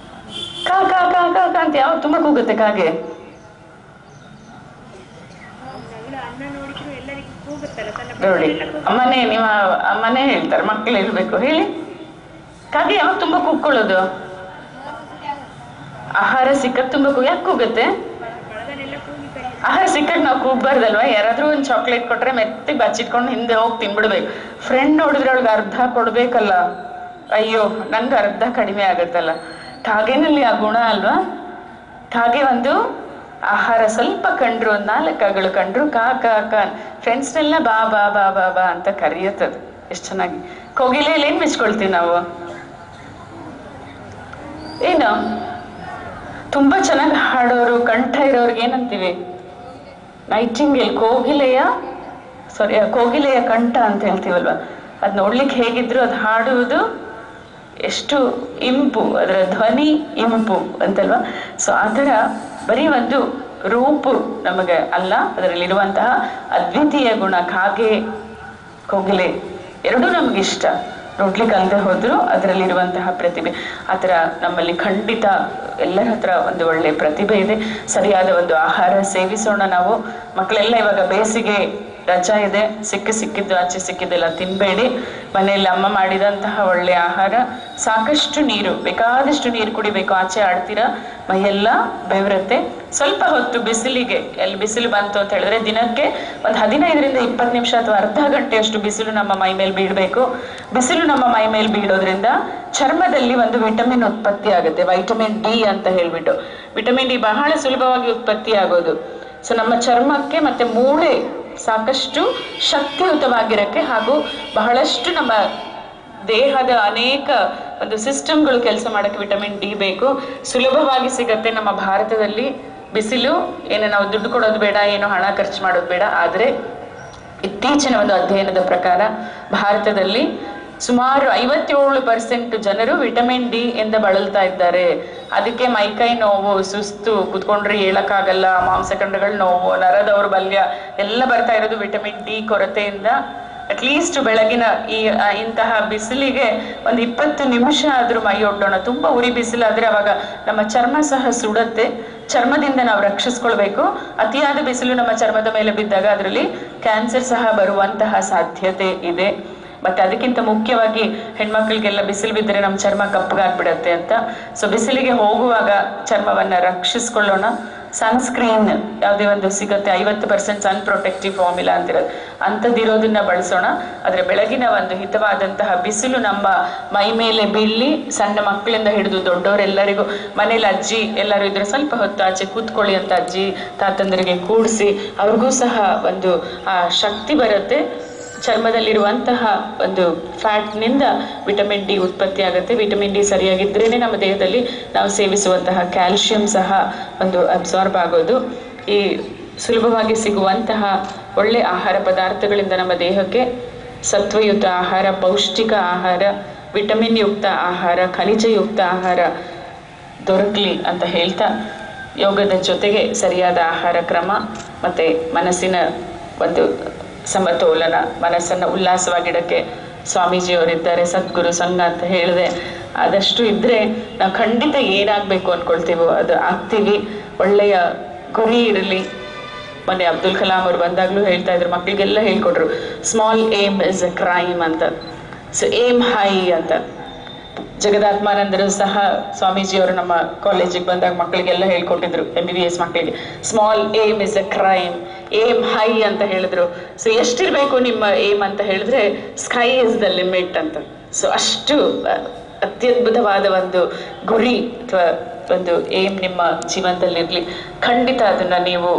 ಕಾ ಕಾ ಕಾ ಕಾ ಕಾ ಅಂತ ಯಾವ ತುಂಬಾ ಕೂಗುತ್ತೆ ಕಾಗೆ. ನೋಡಿ ಅಮ್ಮನೇ ನಿಮ್ಮ ಅಮ್ಮನೇ ಹೇಳ್ತಾರೆ, ಮಕ್ಕಳು ಹೇಳ್ಬೇಕು. ಹೇಳಿ. ಕಾಗೆ ಯಾವಾಗ ತುಂಬಾ ಕೂಗ್ಕೊಳ್ಳೋದು? ಆಹಾರ ಸಿಕ್ಕದ್ ತುಂಬಾ ಯಾಕೆ ಕೂಗುತ್ತೆ? ಆಹಾರ ಸಿಕ್ಕದ್ ನಾವು ಕೂಗ್ಬಾರ್ದಲ್ವಾ? ಯಾರಾದ್ರೂ ಒಂದ್ ಚಾಕ್ಲೇಟ್ ಕೊಟ್ರೆ ಮೆತ್ತಿ ಬಚ್ಚಿಟ್ಕೊಂಡು ಹಿಂದೆ ಹೋಗಿ ತಿನ್ಬಿಡ್ಬೇಕು. ಫ್ರೆಂಡ್ ನೋಡಿದ್ರೆ ಅವಳಿಗೆ ಅರ್ಧ ಕೊಡ್ಬೇಕಲ್ಲ, ಅಯ್ಯೋ ನಂಗೆ ಅರ್ಧ ಕಡಿಮೆ ಆಗತ್ತಲ್ಲ. ಕಾಗೆನಲ್ಲಿ ಆ ಗುಣ ಅಲ್ವಾ? ಕಾಗೆ ಒಂದು ಆಹಾರ ಸ್ವಲ್ಪ ಕಂಡ್ರು, ಒಂದ್ 4 ಕಾಗಳು ಕಂಡ್ರು ಕಾ ಕಾ ಕಾ ಫ್ರೆಂಡ್ಸ್ನೆಲ್ಲ ಬಾ ಬಾ ಬಾ ಬಾ ಬಾ ಅಂತ ಕರೆಯುತ್ತದು. ಎಷ್ಟು ಚೆನ್ನಾಗಿ. ಕೋಗಿಲೆಯಲ್ಲಿ ಏನ್ ಮೆಚ್ಕೊಳ್ತೀವಿ ನಾವು? ಏನು ತುಂಬಾ ಚೆನ್ನಾಗಿ ಹಾಡೋರು, ಕಂಠ ಇರೋರ್ಗೆ ಏನಂತೀವಿ? ನೈಟಿಂಗೇಲ್. ಕೋಗಿಲೆಯ ಕಂಠ ಅಂತ ಹೇಳ್ತೀವಲ್ವಾ? ಅದ್ ನೋಡ್ಲಿಕ್ಕೆ ಹೇಗಿದ್ರು ಅದು ಹಾಡುವುದು ಎಷ್ಟು ಇಂಪು, ಅದರ ಧ್ವನಿ ಇಂಪು ಅಂತಲ್ವಾ? ಸೊ ಅದರ ಬರೀ ಒಂದು ರೂಪು ನಮಗೆ ಅಲ್ಲ, ಅದರಲ್ಲಿರುವಂತಹ ಅದ್ವಿತೀಯ ಗುಣ. ಕಾಗೆ ಕೋಗಿಲೆ ಎರಡೂ ನಮಗಿಷ್ಟ, ನೋಡ್ಲಿಕ್ಕೆ ಅಲ್ಲದೆ ಹೋದ್ರು ಅದರಲ್ಲಿರುವಂತಹ ಪ್ರತಿಭೆ. ಆ ಥರ ನಮ್ಮಲ್ಲಿ ಖಂಡಿತ ಎಲ್ಲರ ಹತ್ರ ಒಂದು ಒಳ್ಳೆ ಪ್ರತಿಭೆ ಇದೆ. ಸರಿಯಾದ ಒಂದು ಆಹಾರ ಸೇವಿಸೋಣ ನಾವು. ಮಕ್ಕಳೆಲ್ಲ ಇವಾಗ ಬೇಸಿಗೆ ರಜಾ ಇದೆ, ಸಿಕ್ಕಿದ್ದು ಆಚೆ ಸಿಕ್ಕಿದ್ದೆಲ್ಲ ತಿನ್ಬೇಡಿ. ಮನೆಯಲ್ಲಿ ಅಮ್ಮ ಮಾಡಿದಂತಹ ಒಳ್ಳೆ ಆಹಾರ, ಸಾಕಷ್ಟು ನೀರು, ಬೇಕಾದಷ್ಟು ನೀರು ಕುಡಿಬೇಕು. ಆಚೆ ಆಡ್ತೀರಾ ಮೈಯೆಲ್ಲ ಬೆವರತ್ತೆ. ಸ್ವಲ್ಪ ಹೊತ್ತು ಬಿಸಿಲಿಗೆ, ಎಲ್ಲಿ ಬಿಸಿಲು ಬಂತು ಅಂತ ಹೇಳಿದ್ರೆ ದಿನಕ್ಕೆ ಒಂದು 15ರಿಂದ 20 ನಿಮಿಷ ಅಥವಾ ಅರ್ಧ ಗಂಟೆಯಷ್ಟು ಬಿಸಿಲು ನಮ್ಮ ಮೈ ಮೇಲೆ ಬೀಳಬೇಕು. ಬಿಸಿಲು ನಮ್ಮ ಮೈ ಮೇಲೆ ಬೀಳೋದ್ರಿಂದ ಚರ್ಮದಲ್ಲಿ ಒಂದು ವಿಟಮಿನ್ ಉತ್ಪತ್ತಿ ಆಗುತ್ತೆ, ವೈಟಮಿನ್ ಡಿ ಅಂತ ಹೇಳ್ಬಿಟ್ಟು. ವಿಟಮಿನ್ ಡಿ ಬಹಳ ಸುಲಭವಾಗಿ ಉತ್ಪತ್ತಿ ಆಗೋದು. ಸೊ ನಮ್ಮ ಚರ್ಮಕ್ಕೆ ಮತ್ತೆ ಮೂಳೆ ಸಾಕಷ್ಟು ಶಕ್ತಿಯುತವಾಗಿರಕ್ಕೆ, ಹಾಗೂ ಬಹಳಷ್ಟು ನಮ್ಮ ದೇಹದ ಅನೇಕ ಒಂದು ಸಿಸ್ಟಮ್ಗಳು ಕೆಲಸ ಮಾಡಕ್ಕೆ ವಿಟಮಿನ್ ಡಿ ಬೇಕು. ಸುಲಭವಾಗಿ ಸಿಗತ್ತೆ ನಮ್ಮ ಭಾರತದಲ್ಲಿ. ಬಿಸಿಲು ಏನು ನಾವು ದುಡ್ಡು ಕೊಡೋದು ಬೇಡ, ಏನು ಹಣ ಖರ್ಚು ಮಾಡೋದು ಬೇಡ. ಆದರೆ ಇತ್ತೀಚಿನ ಒಂದು ಅಧ್ಯಯನದ ಪ್ರಕಾರ ಭಾರತದಲ್ಲಿ ಸುಮಾರು 57% ಜನರು ವಿಟಮಿನ್ ಡಿ ಇಂದ ಬಳಲ್ತಾ ಇದ್ದಾರೆ. ಅದಕ್ಕೆ ಮೈಕೈ ನೋವು, ಸುಸ್ತು, ಕುತ್ಕೊಂಡ್ರೆ ಹೇಳಕ್ಕಾಗಲ್ಲ, ಮಾಂಸಖಂಡಗಳ ನೋವು, ನರ ದೌರ್ಬಲ್ಯ ಎಲ್ಲ ಬರ್ತಾ ಇರೋದು ವಿಟಮಿನ್ ಡಿ ಕೊರತೆಯಿಂದ. ಅಟ್ಲೀಸ್ಟ್ ಬೆಳಗಿನ ಇಂತಹ ಬಿಸಿಲಿಗೆ ಒಂದು 20 ನಿಮಿಷ ಆದ್ರೂ ಮೈ ಒಡ್ಡೋಣ. ತುಂಬಾ ಉರಿ ಬಿಸಿಲಾದ್ರೆ ಅವಾಗ ನಮ್ಮ ಚರ್ಮ ಸಹ ಸುಡತ್ತೆ. ಚರ್ಮದಿಂದ ನಾವು ರಕ್ಷಿಸ್ಕೊಳ್ಬೇಕು. ಅತಿಯಾದ ಬಿಸಿಲು ನಮ್ಮ ಚರ್ಮದ ಮೇಲೆ ಬಿದ್ದಾಗ ಅದರಲ್ಲಿ ಕ್ಯಾನ್ಸರ್ ಸಹ ಬರುವಂತಹ ಸಾಧ್ಯತೆ ಇದೆ. ಮತ್ತೆ ಅದಕ್ಕಿಂತ ಮುಖ್ಯವಾಗಿ ಹೆಣ್ಮಕ್ಳಿಗೆಲ್ಲ ಬಿಸಿಲು ಬಿದ್ದರೆ ನಮ್ಮ ಚರ್ಮ ಕಪ್ಪಗಾಗ್ಬಿಡತ್ತೆ ಅಂತ. ಸೊ ಬಿಸಿಲಿಗೆ ಹೋಗುವಾಗ ಚರ್ಮವನ್ನ ರಕ್ಷಿಸ್ಕೊಳ್ಳೋಣ. ಸನ್ಸ್ಕ್ರೀನ್ ಯಾವುದೇ ಒಂದು ಸಿಗುತ್ತೆ, 50% ಸನ್ ಪ್ರೊಟೆಕ್ಟಿವ್ ಫಾರ್ಮುಲಾ ಅಂತಿರೋದು, ಅಂಥದ್ದಿರೋದನ್ನ ಬಳಸೋಣ. ಆದರೆ ಬೆಳಗಿನ ಒಂದು ಹಿತವಾದಂತಹ ಬಿಸಿಲು ನಮ್ಮ ಮೈ ಮೇಲೆ ಬೀಳಿ, ಸಣ್ಣ ಮಕ್ಕಳಿಂದ ಹಿಡಿದು ದೊಡ್ಡವರೆಲ್ಲರಿಗೂ, ಮನೇಲಿ ಅಜ್ಜಿ ಎಲ್ಲರೂ ಇದ್ರೆ ಸ್ವಲ್ಪ ಹೊತ್ತು ಆಚೆ ಕೂತ್ಕೊಳ್ಳಿ ಅಂತ ಅಜ್ಜಿ ತಾತಂದರಿಗೆ ಕೂಡಿಸಿ ಅವ್ರಿಗೂ ಸಹ ಒಂದು ಆ ಶಕ್ತಿ ಬರುತ್ತೆ. ಚರ್ಮದಲ್ಲಿರುವಂತಹ ಒಂದು ಫ್ಯಾಟ್ನಿಂದ ವಿಟಮಿನ್ ಡಿ ಉತ್ಪತ್ತಿ ಆಗುತ್ತೆ. ವಿಟಮಿನ್ ಡಿ ಸರಿಯಾಗಿದ್ರೇನೆ ನಮ್ಮ ದೇಹದಲ್ಲಿ ನಾವು ಸೇವಿಸುವಂತಹ ಕ್ಯಾಲ್ಸಿಯಂ ಸಹ ಒಂದು ಅಬ್ಸಾರ್ಬ್ ಆಗೋದು. ಈ ಸುಲಭವಾಗಿ ಸಿಗುವಂತಹ ಒಳ್ಳೆ ಆಹಾರ ಪದಾರ್ಥಗಳಿಂದ ನಮ್ಮ ದೇಹಕ್ಕೆ ಸತ್ವಯುಕ್ತ ಆಹಾರ, ಪೌಷ್ಟಿಕ ಆಹಾರ, ವಿಟಮಿನ್ ಯುಕ್ತ ಆಹಾರ, ಖನಿಜಯುಕ್ತ ಆಹಾರ ದೊರಕಲಿ ಅಂತ ಹೇಳ್ತಾ, ಯೋಗದ ಜೊತೆಗೆ ಸರಿಯಾದ ಆಹಾರ ಕ್ರಮ ಮತ್ತೆ ಮನಸ್ಸಿನ ಒಂದು ಸಮತೋಲನ, ಮನಸ್ಸನ್ನು ಉಲ್ಲಾಸವಾಗಿಡಕ್ಕೆ ಸ್ವಾಮೀಜಿಯವರಿದ್ದಾರೆ, ಸದ್ಗುರು ಸಂಘ ಅಂತ ಹೇಳಿದೆ. ಆದಷ್ಟು ಇದ್ರೆ ನಾವು ಖಂಡಿತ ಏನಾಗಬೇಕು ಅಂದ್ಕೊಳ್ತೀವೋ ಅದು ಆಗ್ತೀವಿ. ಒಳ್ಳೆಯ ಗುರಿ ಇರಲಿ. ಮೊನ್ನೆ ಅಬ್ದುಲ್ ಕಲಾಂ ಅವರು ಬಂದಾಗ್ಲೂ ಹೇಳ್ತಾ ಇದ್ರು, ಮಕ್ಕಳಿಗೆಲ್ಲ ಹೇಳ್ಕೊಟ್ರು, small aim is a crime ಅಂತ. ಸೊ ಏಮ್ ಹೈ ಅಂತ. ಜಗದಾತ್ಮಾನಂದರು ಸಹ ಸ್ವಾಮೀಜಿಯವರು ನಮ್ಮ ಕಾಲೇಜಿಗೆ ಬಂದಾಗ ಮಕ್ಕಳಿಗೆಲ್ಲ ಹೇಳ್ಕೊಟ್ಟಿದ್ರು, MBBS ಮಕ್ಕಳಿಗೆ, small aim is a crime, aim high ಅಂತ ಹೇಳಿದ್ರು. ಸೊ ಎಷ್ಟಿರ್ಬೇಕು ನಿಮ್ಮ ಏಮ್ ಅಂತ ಹೇಳಿದ್ರೆ, ಸ್ಕೈ ಇಸ್ ದ ಲಿಮಿಟ್ ಅಂತ. ಸೊ ಅಷ್ಟು ಅತ್ಯದ್ಭುತವಾದ ಒಂದು ಗುರಿ ಅಥವಾ ಒಂದು ಏಮ್ ನಿಮ್ಮ ಜೀವನದಲ್ಲಿರ್ಲಿ. ಖಂಡಿತ ಅದನ್ನ ನೀವು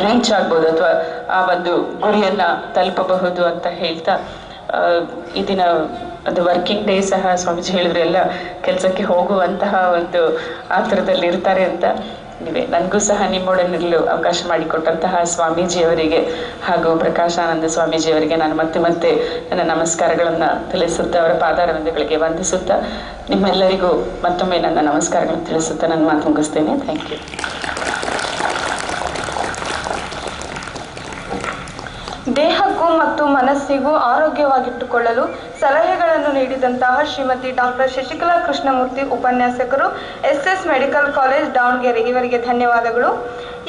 ರೀಚ್ ಆಗ್ಬೋದು ಅಥವಾ ಆ ಒಂದು ಗುರಿಯನ್ನ ತಲುಪಬಹುದು ಅಂತ ಹೇಳ್ತಾ, ಈ ದಿನ ಒಂದು ವರ್ಕಿಂಗ್ ಡೇ ಸಹ ಸ್ವಾಮೀಜಿ ಹೇಳಿದ್ರು, ಎಲ್ಲ ಕೆಲಸಕ್ಕೆ ಹೋಗುವಂತಹ ಒಂದು ಆತರದಲ್ಲಿ ಇರ್ತಾರೆ ಅಂತ. ನೀವೇ ನನಗೂ ಸಹ ನಿಮ್ಮೊಡನಿರಲು ಅವಕಾಶ ಮಾಡಿಕೊಟ್ಟಂತಹ ಸ್ವಾಮೀಜಿಯವರಿಗೆ ಹಾಗೂ ಪ್ರಕಾಶಾನಂದ ಸ್ವಾಮೀಜಿಯವರಿಗೆ ನಾನು ಮತ್ತೆ ಮತ್ತೆ ನನ್ನ ನಮಸ್ಕಾರಗಳನ್ನು ತಿಳಿಸುತ್ತಾ, ಅವರ ಪಾದಾರವಿಂದಗಳಿಗೆ ವಂದಿಸುತ್ತಾ, ನಿಮ್ಮೆಲ್ಲರಿಗೂ ಮತ್ತೊಮ್ಮೆ ನನ್ನ ನಮಸ್ಕಾರಗಳನ್ನು ತಿಳಿಸುತ್ತಾ ನನ್ನ ಮಾತು ಮುಗಿಸ್ತೇನೆ. Thank you. ದೇಹಕ್ಕೂ ಮತ್ತು ಮನಸ್ಸಿಗೂ ಆರೋಗ್ಯವಾಗಿಟ್ಟುಕೊಳ್ಳಲು ಸಲಹೆಗಳನ್ನು ನೀಡಿದಂತಹ ಶ್ರೀಮತಿ ಡಾಕ್ಟರ್ ಶಶಿಕಲಾ ಕೃಷ್ಣಮೂರ್ತಿ, ಉಪನ್ಯಾಸಕರು, SS ಮೆಡಿಕಲ್ ಕಾಲೇಜ್, ದಾವಣಗೆರೆ, ಇವರಿಗೆ ಧನ್ಯವಾದಗಳು.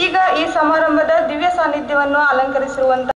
ಈಗ ಈ ಸಮಾರಂಭದ ದಿವ್ಯ ಸಾನ್ನಿಧ್ಯವನ್ನು ಅಲಂಕರಿಸಿರುವಂತಹ